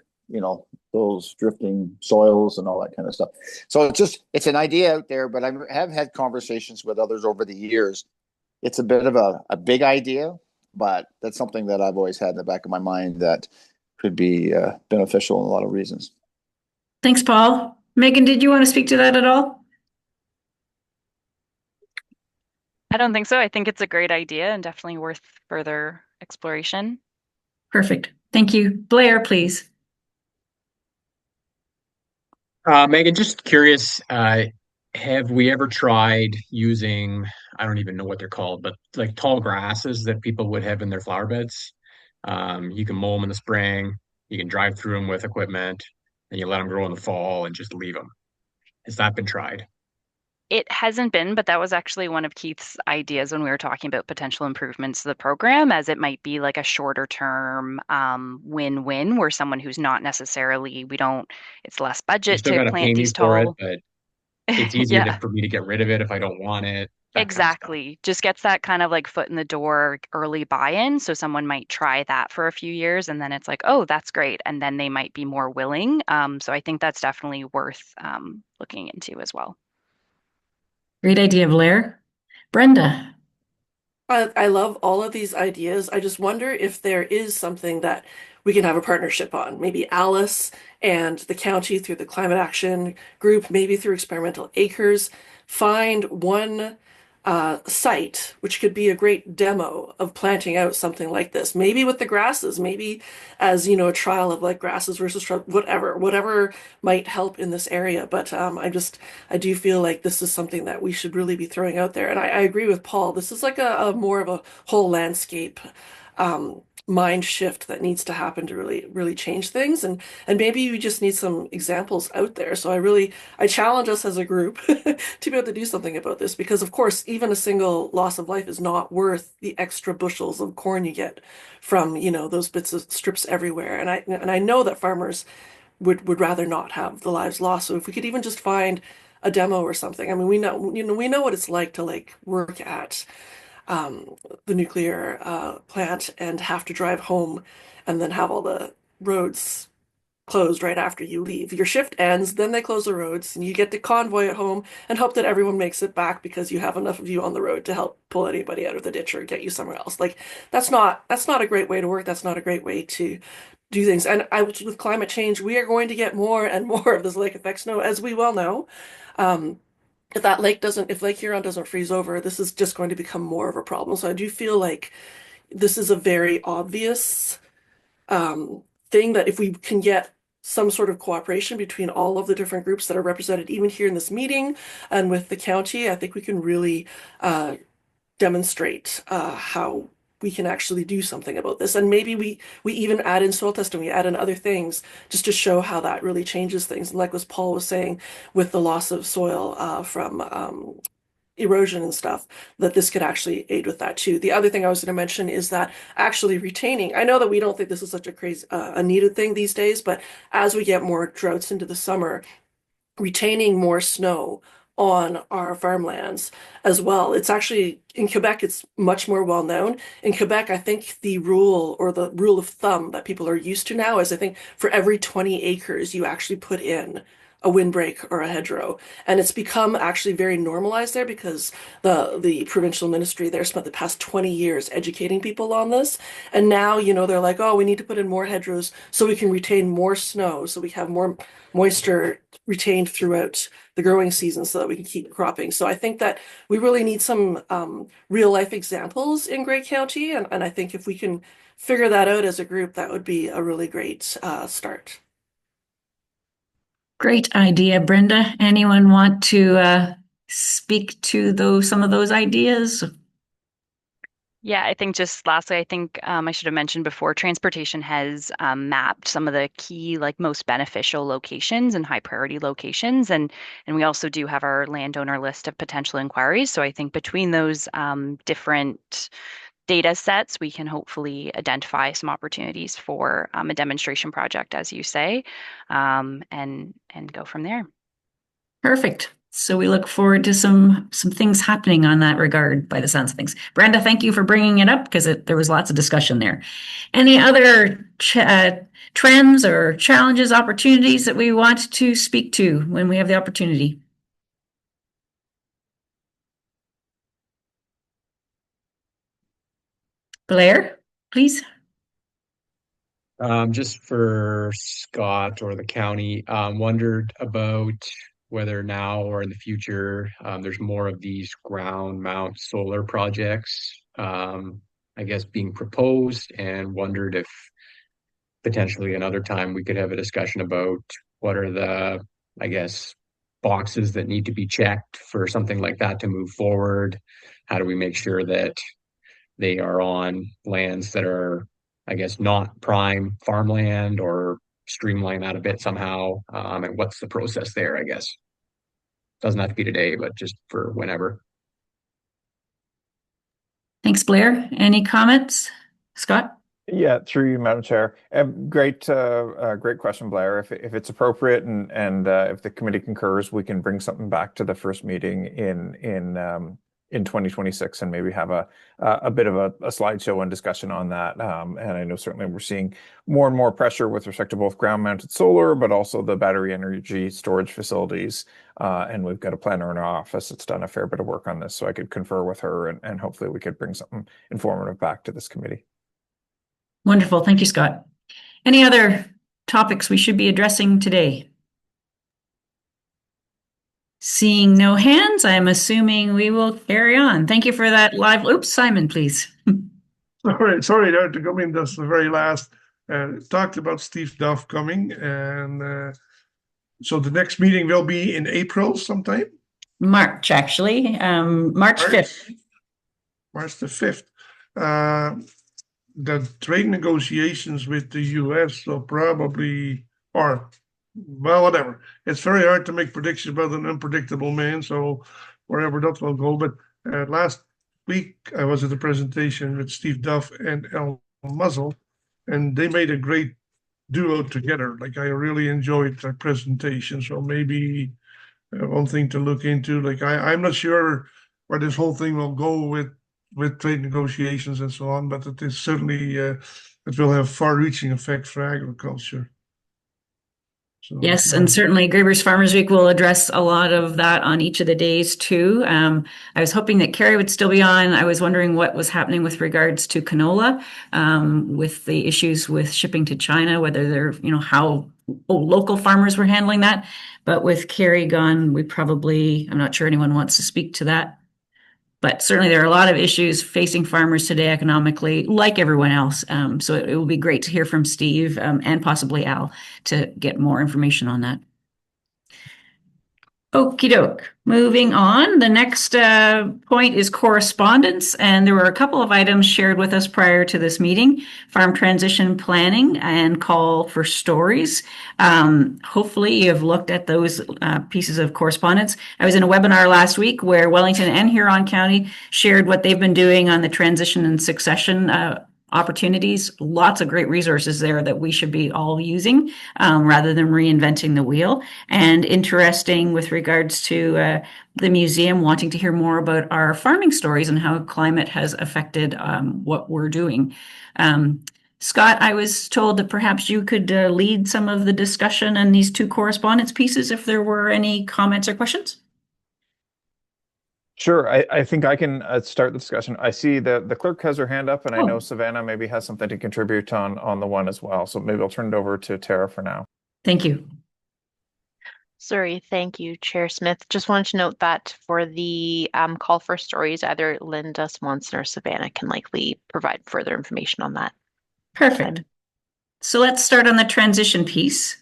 those drifting soils and all that kind of stuff. So it's an idea out there, but I have had conversations with others over the years. It's a bit of a big idea, but that's something that I've always had in the back of my mind that could be beneficial in a lot of reasons. Thanks, Paul. Megan, did you want to speak to that at all? I don't think so. I think it's a great idea and definitely worth further exploration. Perfect. Thank you. Blair, please. Megan, just curious, have we ever tried using, I don't even know what they're called, but like tall grasses that people would have in their flower beds? You can mow them in the spring, you can drive through them with equipment, and you let them grow in the fall and just leave them. Has that been tried? It hasn't been, but that was actually one of Keith's ideas when we were talking about potential improvements to the program, as it might be like a shorter term win-win where someone who's not necessarily, it's less You budget still to got to plant pay me these for it, tall. but it's easier Yeah, for me to get rid of it if I don't want it. That kind of stuff. exactly. Just gets that kind of like foot in the door early buy-in. So someone might try that for a few years and then it's like, oh, that's great. And then they might be more willing. So I think that's definitely worth looking into as well. Great idea, Blair. Brenda. I love all of these ideas. I just wonder if there is something that we can have a partnership on. Maybe Alice and the county through the climate action group, maybe through experimental acres, find one site which could be a great demo of planting out something like this. Maybe with the grasses, maybe as a trial of like grasses versus shrub, whatever might help in this area. But I do feel like this is something that we should really be throwing out there. And I agree with Paul. This is like a more of a whole landscape mind shift that needs to happen to really change things. And maybe we just need some examples out there. So I challenge us as a group to be able to do something about this because of course, even a single loss of life is not worth the extra bushels of corn you get from, those bits of strips everywhere. And I know that farmers would rather not have the lives lost. So if we could even just find a demo or something. I mean, we know what it's like to like work at the nuclear plant and have to drive home and then have all the roads closed right after you leave. Your shift ends, then they close the roads, and you get to convoy it home and hope that everyone makes it back because you have enough of you on the road to help pull anybody out of the ditch or get you somewhere else. Like that's not a great way to work. That's not a great way to do things. And with climate change, we are going to get more and more of this lake effect snow, as we well know. If Lake Huron doesn't freeze over, this is just going to become more of a problem. So I do feel like this is a very obvious thing that if we can get some sort of cooperation between all of the different groups that are represented, even here in this meeting and with the county, I think we can really demonstrate how we can actually do something about this. And maybe we even add in soil testing, we add in other things just to show how that really changes things. And like what Paul was saying with the loss of soil from erosion and stuff, that this could actually aid with that too. The other thing I was going to mention is that actually retaining, I know that we don't think this is such a crazy, a needed thing these days, but as we get more droughts into the summer, retaining more snow on our farmlands as well. It's actually in Quebec, it's much more well known. In Quebec, I think the rule of thumb that people are used to now is I think for every 20 acres, you actually put in a windbreak or a hedgerow. And it's become actually very normalized there because the provincial ministry there spent the past 20 years educating people on this. And now, they're like, oh, we need to put in more hedgerows so we can retain more snow, so we have more moisture retained throughout the growing season so that we can keep cropping. So I think that we really need some real life examples in Grey County. And I think if we can figure that out as a group, that would be a really great start. Great idea, Brenda. Anyone want to speak to some of those ideas? Yeah, I think just lastly, I think I should have mentioned before, transportation has mapped some of the key, like most beneficial locations and high priority locations, and we also do have our landowner list of potential inquiries. So I think between those different data sets, we can hopefully identify some opportunities for a demonstration project, as you say, and go from there. Perfect. So we look forward to some things happening on that regard by the sounds of things. Brenda, thank you for bringing it up because there was lots of discussion there. Any other trends or challenges, opportunities that we want to speak to when we have the opportunity? Blair, please. Just for Scott or the county, wondered about whether now or in the future there's more of these ground mount solar projects, I guess, being proposed, and wondered if potentially another time we could have a discussion about what are the, I guess, boxes that need to be checked for something like that to move forward. How do we make sure that they are on lands that are, I guess, not prime farmland, or streamline that a bit somehow? And what's the process there, I guess? Doesn't have to be today, but just for whenever. Thanks, Blair. Any comments? Scott? Yeah, through you, Madam Chair. Great question, Blair. If it's appropriate and if the committee concurs, we can bring something back to the first meeting in 2026 and maybe have a bit of a slideshow and discussion on that. And I know certainly we're seeing more and more pressure with respect to both ground-mounted solar, but also the battery energy storage facilities. And we've got a planner in our office that's done a fair bit of work on this, so I could confer with her and hopefully we could bring something informative back to this committee. Wonderful. Thank you, Scott. Any other topics we should be addressing today? Seeing no hands, I'm assuming we will carry on. Thank you for that live. Oops, Simon, please. Sorry there to come in. That's the very last. Talked about Steve Duff coming, and so the next meeting will be in April sometime. March, actually. March 5th. March the 5th. The trade negotiations with the US will probably, or well, whatever. It's very hard to make predictions about an unpredictable man, so wherever that will go. But last week I was at a presentation with Steve Duff and Al Muzzle, and they made a great duo together. Like, I really enjoyed their presentation. So maybe one thing to look into. Like, I'm not sure where this whole thing will go with trade negotiations and so on, but it is certainly it will have far-reaching effects for agriculture. So, yes, and certainly Graber's Farmers Week will address a lot of that on each of the days too. I was hoping that Carrie would still be on. I was wondering what was happening with regards to canola, with the issues with shipping to China, whether they're, how local farmers were handling that. But with Carrie gone, I'm not sure anyone wants to speak to that. But certainly there are a lot of issues facing farmers today economically, like everyone else. So it will be great to hear from Steve and possibly Al to get more information on that. Okie doke. Moving on. The next point is correspondence, and there were a couple of items shared with us prior to this meeting: farm transition planning and call for stories. Hopefully you have looked at those pieces of correspondence. I was in a webinar last week where Wellington and Huron County shared what they've been doing on the transition and succession opportunities. Lots of great resources there that we should be all using rather than reinventing the wheel. And interesting with regards to the museum wanting to hear more about our farming stories and how climate has affected what we're doing. Scott, I was told that perhaps you could lead some of the discussion on these two correspondence pieces if there were any comments or questions. Sure, I think I can start the discussion. I see the clerk has her hand up, and I know Savannah maybe has something to contribute on the one as well. So maybe I'll turn it over to Tara for now. Thank you. Sorry, thank you, Chair Smith. Just wanted to note that for the call for stories, either Linda Swanson or Savannah can likely provide further information on that. Perfect. So let's start on the transition piece.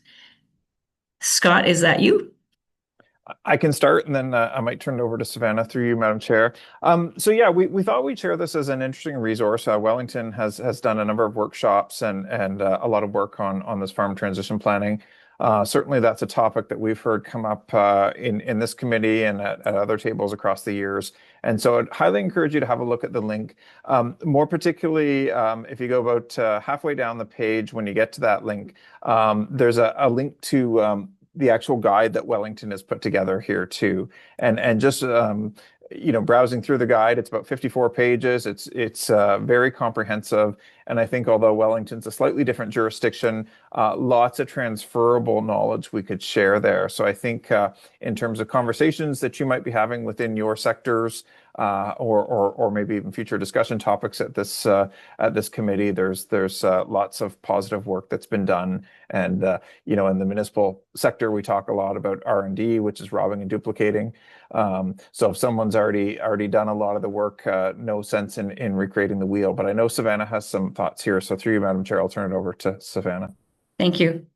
Scott, is that you? I can start, and then I might turn it over to Savannah through you, Madam Chair. So yeah, we thought we'd share this as an interesting resource. Wellington has done a number of workshops and a lot of work on this farm transition planning. Certainly, that's a topic that we've heard come up in this committee and at other tables across the years. And so I'd highly encourage you to have a look at the link. More particularly, if you go about halfway down the page, when you get to that link, there's a link to the actual guide that Wellington has put together here too. And just browsing through the guide, it's about 54 pages. It's very comprehensive. And I think although Wellington's a slightly different jurisdiction, lots of transferable knowledge we could share there. So I think in terms of conversations that you might be having within your sectors, or maybe even future discussion topics at this committee, there's lots of positive work that's been done. And in the municipal sector, we talk a lot about R&D, which is robbing and duplicating. So if someone's already done a lot of the work, no sense in recreating the wheel. But I know Savannah has some thoughts here. So through you, Madam Chair, I'll turn it over to Savannah. Thank you.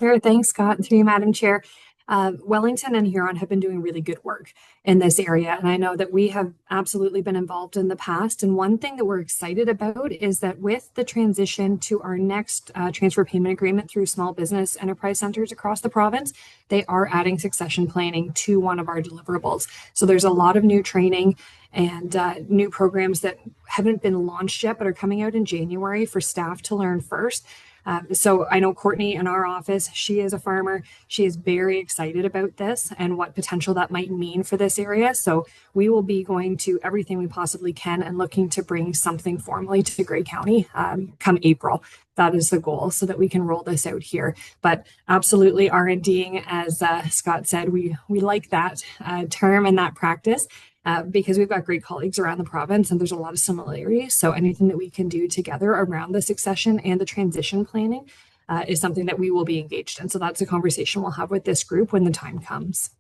Sure, thanks, Scott. And through you, Madam Chair. Wellington and Huron have been doing really good work in this area. And I know that we have absolutely been involved in the past. And one thing that we're excited about is that with the transition to our next transfer payment agreement through small business enterprise centers across the province, they are adding succession planning to one of our deliverables. So there's a lot of new training and new programs that haven't been launched yet, but are coming out in January for staff to learn first. So I know Courtney in our office, she is a farmer. She is very excited about this and what potential that might mean for this area. So we will be going to everything we possibly can and looking to bring something formally to Grey County come April. That is the goal, so that we can roll this out here. But absolutely R&Ding, as Scott said, we like that term and that practice. Because we've got great colleagues around the province and there's a lot of similarities. So anything that we can do together around the succession and the transition planning is something that we will be engaged in. So that's a conversation we'll have with this group when the time comes.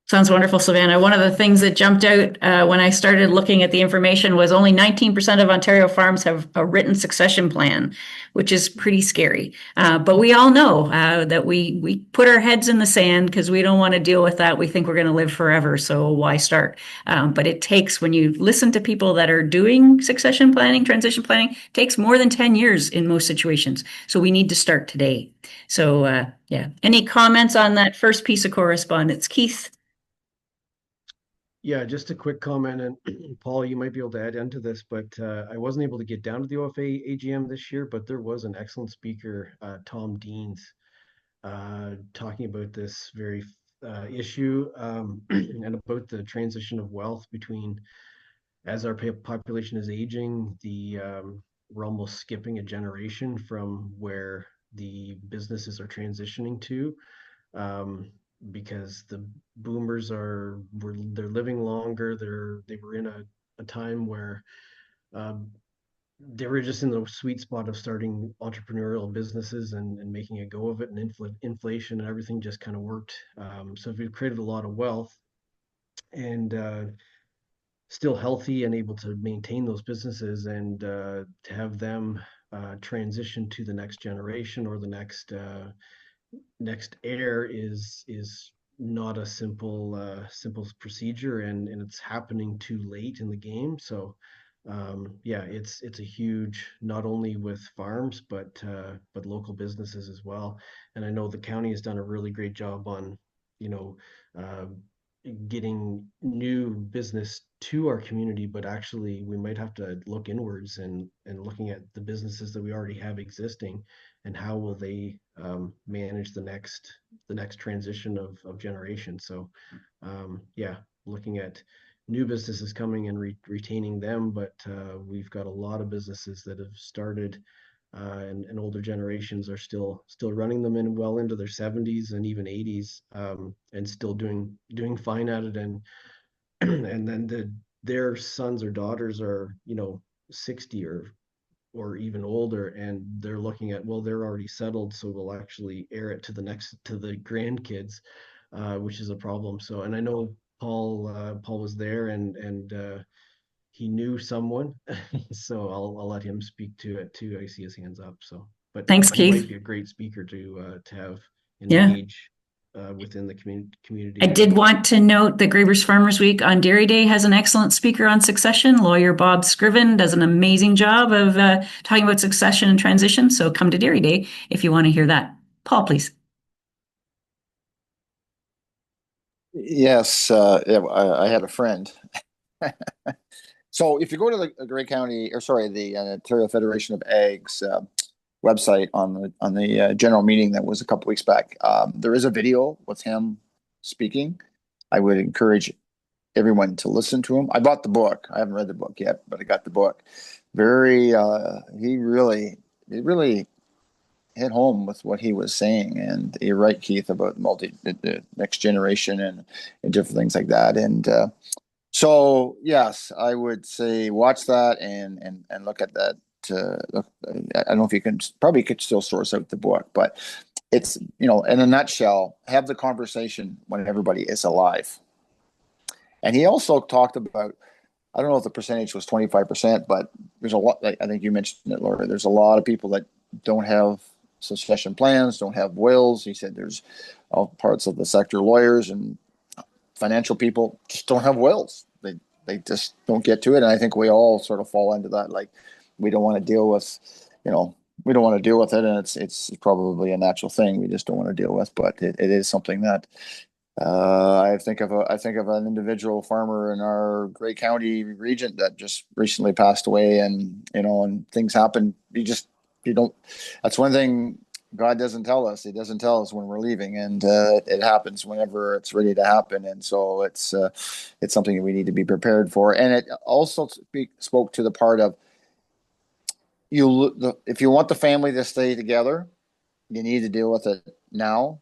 Sounds wonderful, Savannah. One of the things that jumped out when I started looking at the information was only 19% of Ontario farms have a written succession plan, which is pretty scary. But we all know that we put our heads in the sand because we don't want to deal with that. We think we're going to live forever, so why start? But it takes, when you listen to people that are doing succession planning, transition planning, it takes more than 10 years in most situations. So we need to start today. So yeah, any comments on that first piece of correspondence? Keith? Yeah, just a quick comment, and Paul, you might be able to add into this, but I wasn't able to get down to the OFA AGM this year, but there was an excellent speaker, Tom Deans, talking about this very issue and about the transition of wealth between, as our population is aging, we're almost skipping a generation from where the businesses are transitioning to. Because the boomers they're living longer. They were in a time where they were just in the sweet spot of starting entrepreneurial businesses and making a go of it, and inflation and everything just kind of worked. So we've created a lot of wealth and still healthy and able to maintain those businesses, and to have them transition to the next generation or the next heir is not a simple procedure, and it's happening too late in the game. So yeah, it's a huge, not only with farms but local businesses as well. And I know the county has done a really great job on getting new business to our community, but actually we might have to look inwards and looking at the businesses that we already have existing, and how will they manage the next transition of generation. So yeah, looking at new businesses coming and retaining them, but we've got a lot of businesses that have started and older generations are still running them in well into their 70s and even 80s, and still doing fine at it, and and then their sons or daughters are 60 or even older, and they're looking at, well, they're already settled, so we'll actually heir it to the grandkids, which is a problem. So, and I know Paul was there, and he knew someone, so I'll let him speak to it too. I see his hands up. So, but Thanks, he Keith. might be a great speaker to have Yeah. engage within the community. I did want to note that Gravers Farmers Week on Dairy Day has an excellent speaker on succession. Lawyer Bob Scriven does an amazing job of talking about succession and transition. So come to Dairy Day if you want to hear that. Paul, please. Yes, I had a friend. So if you go to the Grey County, or sorry, the Ontario Federation of Ag's website on the general meeting that was a couple weeks back, there is a video with him speaking. I would encourage everyone to listen to him. I bought the book. I haven't read the book yet, but I got the book. He really hit home with what he was saying. And you're right, Keith, about the next generation and different things like that. And so yes, I would say watch that and look at that. I don't know if you can, probably could still source out the book, but it's, in a nutshell, have the conversation when everybody is alive. And he also talked about, I don't know if the percentage was 25%, but there's a lot, I think you mentioned it, Laura, there's a lot of people that don't have succession plans, don't have wills. He said there's all parts of the sector, lawyers and financial people just don't have wills. They just don't get to it. And I think we all sort of fall into that. Like, we don't want to deal with, we don't want to deal with it. And it's probably a natural thing we just don't want to deal with, but it is something that I think of an individual farmer in our Grey County region that just recently passed away, and and things happen. You don't. That's one thing God doesn't tell us. He doesn't tell us when we're leaving, and it happens whenever it's ready to happen. And so it's something that we need to be prepared for. And it also spoke to the part of if you want the family to stay together, you need to deal with it now,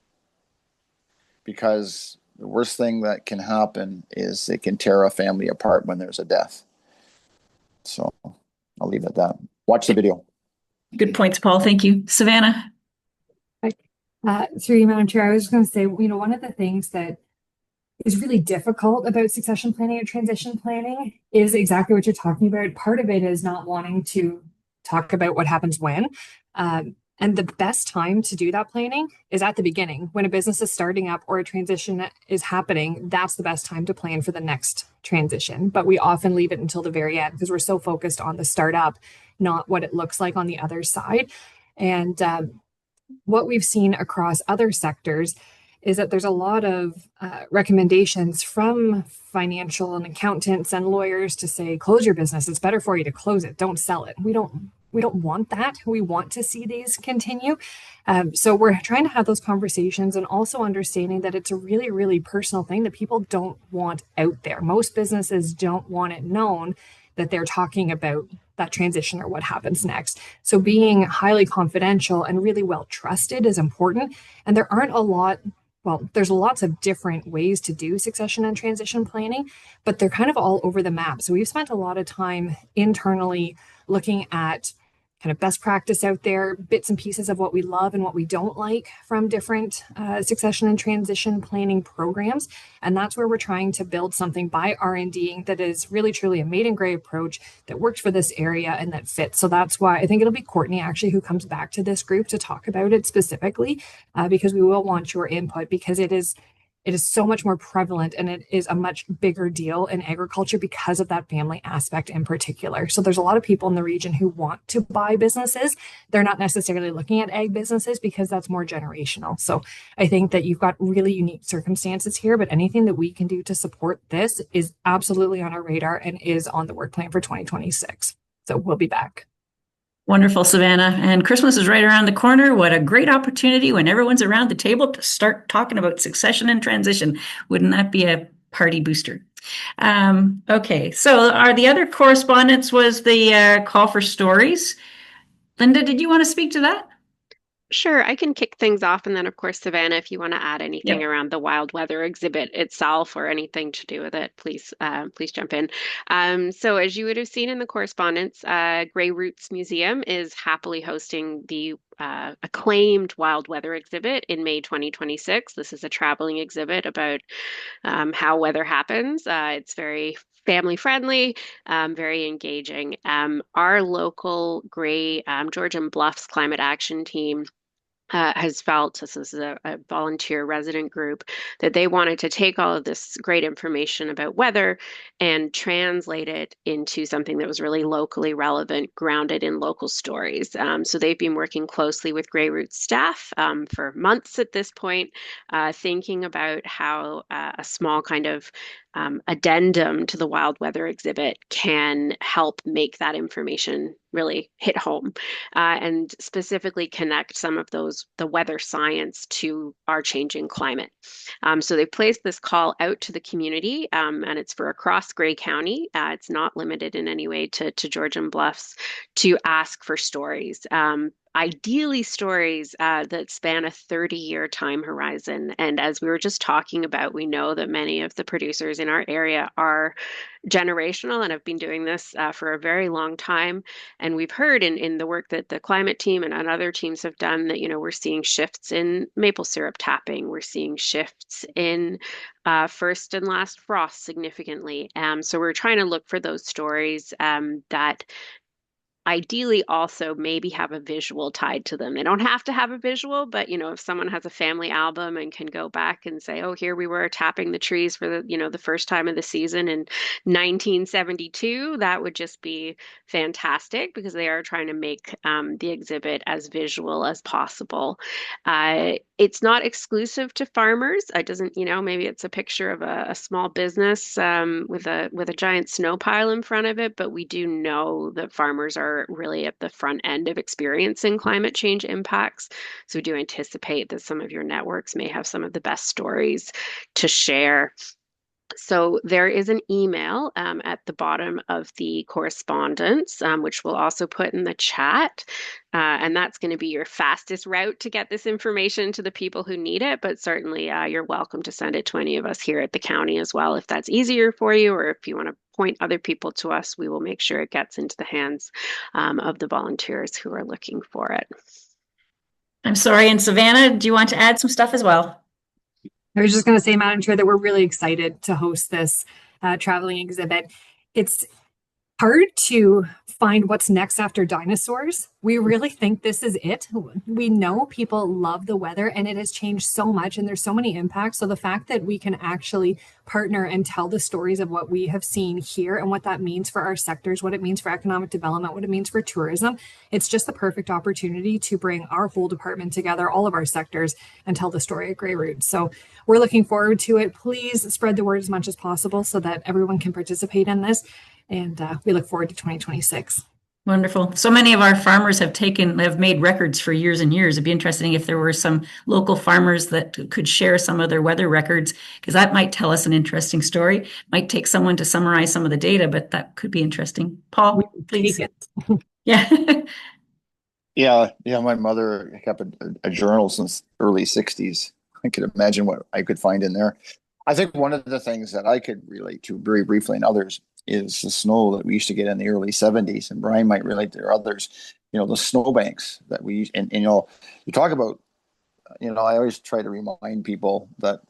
because the worst thing that can happen is it can tear a family apart when there's a death. So I'll leave it at that. Watch the video. Good points, Paul. Thank you. Savannah. Through you, Madam Chair, I was just going to say, one of the things that is really difficult about succession planning and transition planning is exactly what you're talking about. Part of it is not wanting to talk about what happens when. And the best time to do that planning is at the beginning. When a business is starting up or a transition is happening, that's the best time to plan for the next transition. But we often leave it until the very end because we're so focused on the startup, not what it looks like on the other side. And what we've seen across other sectors is that there's a lot of recommendations from financial and accountants and lawyers to say, close your business. It's better for you to close it. Don't sell it. We don't want that. We want to see these continue. So we're trying to have those conversations and also understanding that it's a really, really personal thing that people don't want out there. Most businesses don't want it known that they're talking about that transition or what happens next. So being highly confidential and really well trusted is important. And there aren't there's lots of different ways to do succession and transition planning, but they're kind of all over the map. So we've spent a lot of time internally looking at kind of best practice out there, bits and pieces of what we love and what we don't like from different succession and transition planning programs. And that's where we're trying to build something by R&Ding that is really truly a made in Grey approach that works for this area and that fits. So that's why I think it'll be Courtney actually who comes back to this group to talk about it specifically, because we will want your input, because it is so much more prevalent and it is a much bigger deal in agriculture because of that family aspect in particular. So there's a lot of people in the region who want to buy businesses. They're not necessarily looking at ag businesses because that's more generational. So I think that you've got really unique circumstances here, but anything that we can do to support this is absolutely on our radar and is on the work plan for 2026. So we'll be back. Wonderful, Savannah. And Christmas is right around the corner. What a great opportunity when everyone's around the table to start talking about succession and transition. Wouldn't that be a party booster? Okay, so the other correspondence was the call for stories. Linda, did you want to speak to that? Sure, I can kick things off, and then of course, Savannah, if you want to add anything around the wild weather exhibit itself or anything to do with it, please jump in. So as you would have seen in the correspondence, Grey Roots Museum is happily hosting the acclaimed wild weather exhibit in May 2026. This is a traveling exhibit about how weather happens. It's very family friendly, very engaging. Our local Grey Georgian Bluffs Climate Action Team has felt, this is a volunteer resident group, that they wanted to take all of this great information about weather and translate it into something that was really locally relevant, grounded in local stories. So they've been working closely with Grey Root staff for months at this point, thinking about how a small kind of addendum to the wild weather exhibit can help make that information really hit home, and specifically connect some of the weather science to our changing climate. So they placed this call out to the community, and it's for across Grey County. It's not limited in any way to Georgian Bluffs, to ask for stories. Ideally stories that span a 30-year time horizon. And as we were just talking about, we know that many of the producers in our area are generational and have been doing this for a very long time. And we've heard in the work that the climate team and other teams have done that, we're seeing shifts in maple syrup tapping. We're seeing shifts in first and last frost significantly. So we're trying to look for those stories that ideally also maybe have a visual tied to them. They don't have to have a visual, but if someone has a family album and can go back and say, oh, here we were tapping the trees for the first time of the season in 1972, that would just be fantastic, because they are trying to make the exhibit as visual as possible. It's not exclusive to farmers. It doesn't, maybe it's a picture of a small business with a giant snow pile in front of it, but we do know that farmers are really at the front end of experiencing climate change impacts. So we do anticipate that some of your networks may have some of the best stories to share. So there is an email at the bottom of the correspondence, which we'll also put in the chat. And that's going to be your fastest route to get this information to the people who need it. But certainly you're welcome to send it to any of us here at the county as well, if that's easier for you, or if you want to point other people to us, we will make sure it gets into the hands of the volunteers who are looking for it. I'm sorry, and Savannah, do you want to add some stuff as well? I was just going to say, Madam Chair, that we're really excited to host this traveling exhibit. It's hard to find what's next after dinosaurs. We really think this is it. We know people love the weather, and it has changed so much, and there's so many impacts. So the fact that we can actually partner and tell the stories of what we have seen here and what that means for our sectors, what it means for economic development, what it means for tourism, it's just the perfect opportunity to bring our whole department together, all of our sectors, and tell the story of Grey Root. So we're looking forward to it. Please spread the word as much as possible so that everyone can participate in this. And we look forward to 2026. Wonderful. So many of our farmers have made records for years and years. It'd be interesting if there were some local farmers that could share some of their weather records, because that might tell us an interesting story. Might take someone to summarize some of the data, but that could be interesting. Paul, please. Yeah. Yeah. My mother kept a journal since early 60s. I could imagine what I could find in there. I think one of the things that I could relate to very briefly, and others, is the snow that we used to get in the early 70s, and Brian might relate to others, the snowbanks that we used, and you talk about, I always try to remind people that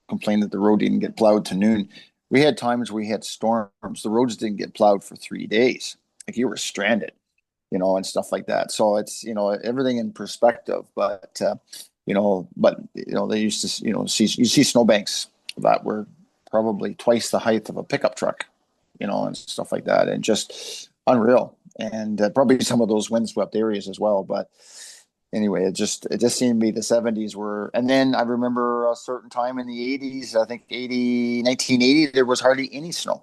complain that the road didn't get plowed to noon. We had times we had storms, the roads didn't get plowed for 3 days. Like, you were stranded, and stuff like that. So it's, everything in perspective, but they used to, you see snowbanks that were probably twice the height of a pickup truck, and stuff like that, and just unreal. And probably some of those windswept areas as well. But anyway, it just seemed to be the 70s were, and then I remember a certain time in the 80s, I think 1980, there was hardly any snow,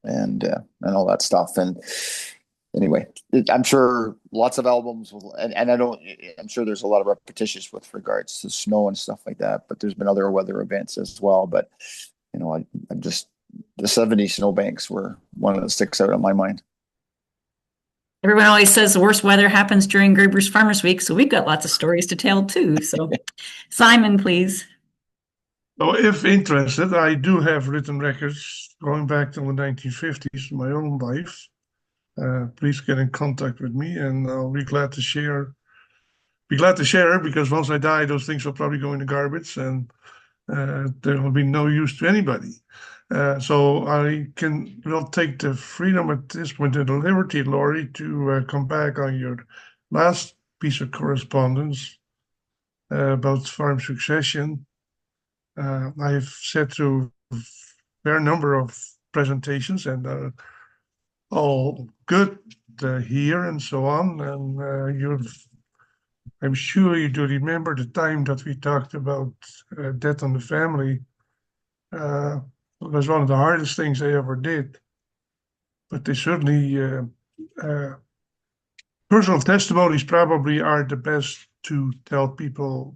and all that stuff. And anyway, I'm sure lots of albums will, and I'm sure there's a lot of repetitious with regards to snow and stuff like that, but there's been other weather events as well. But I'm just, the 70s snowbanks were one that sticks out in my mind. Everyone always says the worst weather happens during Grey Bruce Farmers Week, so we've got lots of stories to tell too. So Simon, please. So if interested, I do have written records going back to the 1950s in my own life. Please get in contact with me, and I'll be glad to share. Because once I die, those things will probably go in the garbage, and there will be no use to anybody. So I will take the freedom at this point and the liberty, Laurie, to come back on your last piece of correspondence about farm succession. I've sat through a fair number of presentations, and all good here and so on. And I'm sure you do remember the time that we talked about death on the family. It was one of the hardest things I ever did. But they certainly, personal testimonies probably are the best to tell people,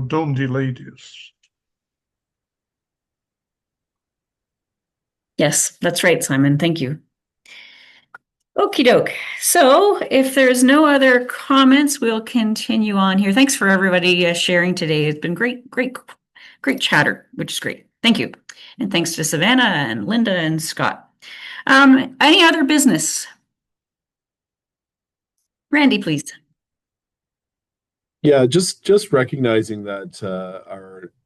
don't delay this. Yes, that's right, Simon. Thank you. Okie doke. So if there's no other comments, we'll continue on here. Thanks for everybody sharing today. It's been great chatter, which is great. Thank you. And thanks to Savannah and Linda and Scott. Any other business? Randy, please. Yeah, just recognizing that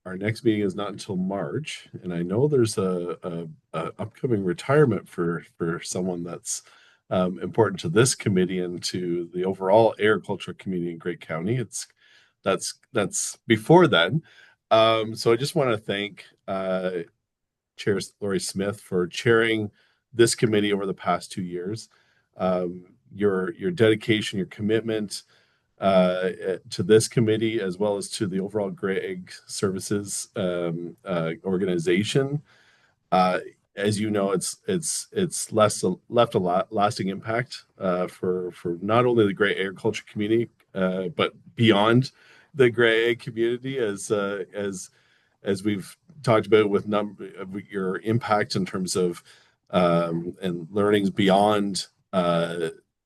our next meeting is not until March, and I know there's a upcoming retirement for someone that's important to this committee and to the overall agriculture community in Grey County. That's before then. So I just want to thank Chair Laurie Smith for chairing this committee over the past 2 years. Your dedication, your commitment to this committee, as well as to the overall Grey Egg Services organization. As you know, it's left a lasting impact for not only the Grey agriculture community, but beyond the Grey Egg community, as we've talked about with your impact in terms of and learnings beyond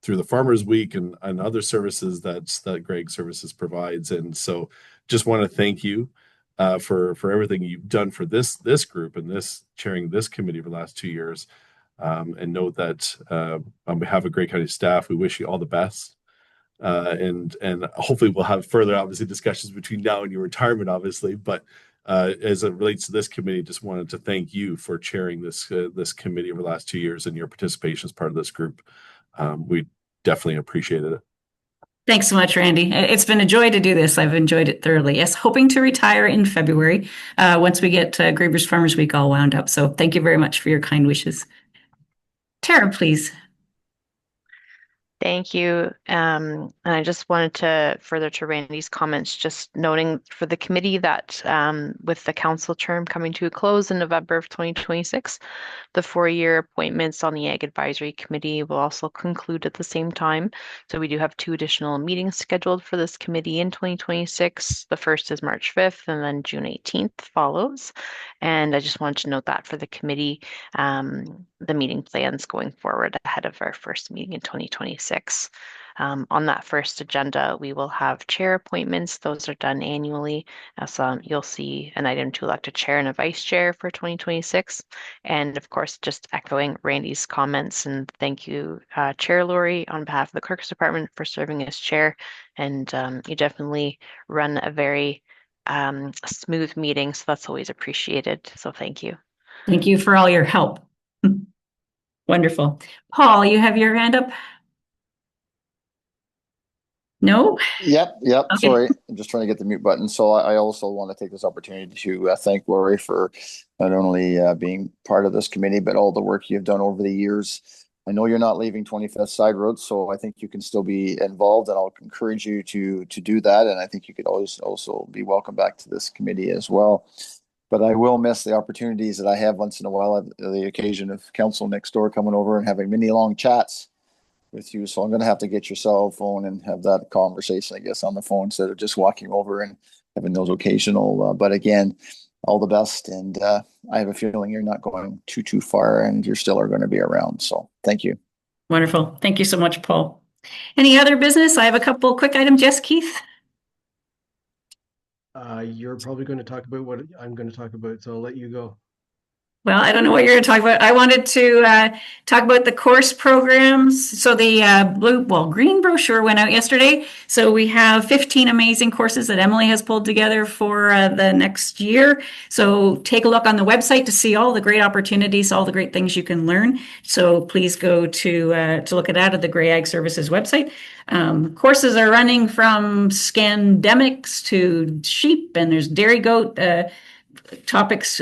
through the Farmers Week and other services that Grey Egg Services provides. And so just want to thank you for everything you've done for this group and chairing this committee for the last 2 years. And note that on behalf of Grey County staff, we wish you all the best. And hopefully we'll have further, obviously, discussions between now and your retirement, obviously. But as it relates to this committee, just wanted to thank you for chairing this committee over the last 2 years and your participation as part of this group. We definitely appreciated it. Thanks so much, Randy. It's been a joy to do this. I've enjoyed it thoroughly. Yes, hoping to retire in February once we get Graybridge Farmers Week all wound up. So thank you very much for your kind wishes. Tara, please. Thank you. And I just wanted to further to Randy's comments, just noting for the committee that with the council term coming to a close in November of 2026, the 4-year appointments on the Ag Advisory Committee will also conclude at the same time. So we do have 2 additional meetings scheduled for this committee in 2026. The first is March 5th and then June 18th follows. And I just wanted to note that for the committee, the meeting plans going forward ahead of our first meeting in 2026. On that first agenda, we will have chair appointments. Those are done annually. So you'll see an item to elect a chair and a vice chair for 2026. And of course, just echoing Randy's comments, and thank you, Chair Laurie, on behalf of the Clerk's Department for serving as chair. And you definitely run a very smooth meeting, so that's always appreciated. So thank you. Thank you for all your help. Wonderful. Paul, you have your hand up? No? Yep. Okay. Sorry, I'm just trying to get the mute button. So I also want to take this opportunity to thank Laurie for not only being part of this committee, but all the work you've done over the years. I know you're not leaving 25th Side Road, so I think you can still be involved, and I'll encourage you to do that. And I think you could always also be welcome back to this committee as well. But I will miss the opportunities that I have once in a while, the occasion of council next door coming over and having many long chats with you. So I'm going to have to get your cell phone and have that conversation, I guess, on the phone instead of just walking over and having those occasional. But again, all the best. And I have a feeling you're not going too far and you still are going to be around. So thank you. Wonderful. Thank you so much, Paul. Any other business? I have a couple quick items. Yes, Keith? You're probably going to talk about what I'm going to talk about, so I'll let you go. Well, I don't know what you're going to talk about. I wanted to talk about the course programs. So the green brochure went out yesterday. So we have 15 amazing courses that Emily has pulled together for the next year. So take a look on the website to see all the great opportunities, all the great things you can learn. So please go to look at that at the Grey Ag Services website. Courses are running from scandemics to sheep, and there's dairy goat topics,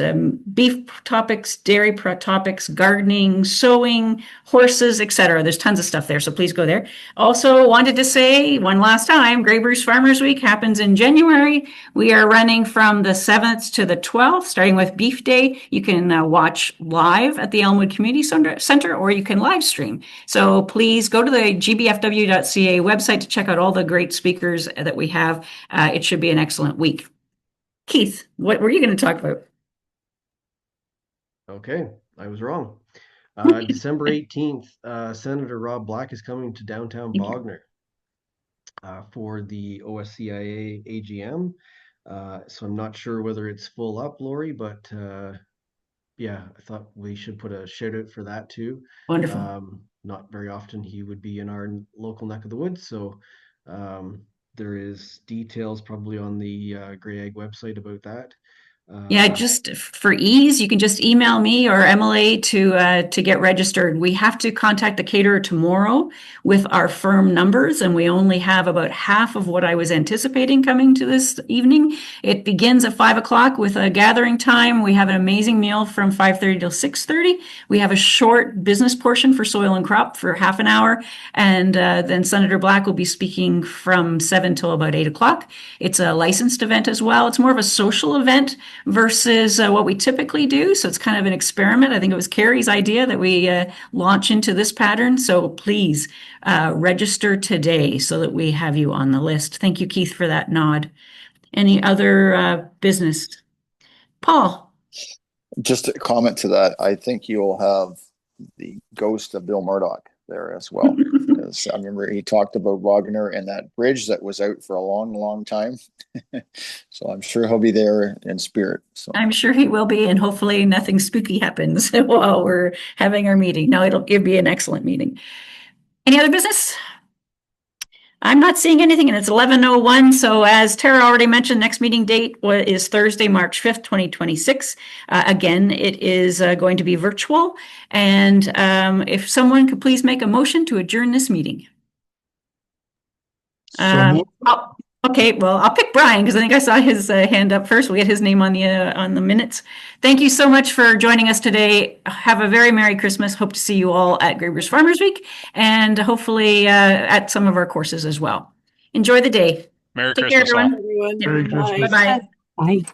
beef topics, dairy topics, gardening, sewing, horses, etc. There's tons of stuff there, so please go there. Also wanted to say one last time, Grey Bruce Farmers Week happens in January. We are running from the 7th to the 12th, starting with Beef Day. You can watch live at the Elmwood Community Center, or you can live stream. So please go to the gbfw.ca website to check out all the great speakers that we have. It should be an excellent week. Keith, what were you going to talk about? Okay, I was wrong. December 18th, Senator Rob Black is coming to downtown Bogner for the OSCIA AGM. So I'm not sure whether it's full up, Lori, but yeah, I thought we should put a shout out for that too. Wonderful. Not very often he would be in our local neck of the woods, so there is details probably on the Grey Ag website about that. Yeah, just for ease, you can just email me or Emily to get registered. We have to contact the caterer tomorrow with our firm numbers, and we only have about half of what I was anticipating coming to this evening. It begins at 5 o'clock with a gathering time. We have an amazing meal from 5:30 till 6:30. We have a short business portion for soil and crop for half an hour, and then Senator Black will be speaking from 7 till about 8 o'clock. It's a licensed event as well. It's more of a social event versus what we typically do. So it's kind of an experiment. I think it was Carrie's idea that we launch into this pattern. So please register today so that we have you on the list. Thank you, Keith, for that nod. Any other business? Paul. Just a comment to that. I think you'll have the ghost of Bill Murdoch there as well. Because I remember he talked about Wagner and that bridge that was out for a long, long time. So I'm sure he'll be there in spirit. So I'm sure he will be, and hopefully nothing spooky happens while we're having our meeting. No, it'll be an excellent meeting. Any other business? I'm not seeing anything, and it's 11:01. So as Tara already mentioned, next meeting date is Thursday, March 5th, 2026. Again, it is going to be virtual. And if someone could please make a motion to adjourn this meeting. Okay, well, I'll pick Brian because I think I saw his hand up first. We'll get his name on the minutes. Thank you so much for joining us today. Have a very Merry Christmas. Hope to see you all at Grey Bruce Farmers Week and hopefully at some of our courses as well. Enjoy the day. Merry Take Christmas, care, everyone. Merry Christmas. Bye-bye. Bye.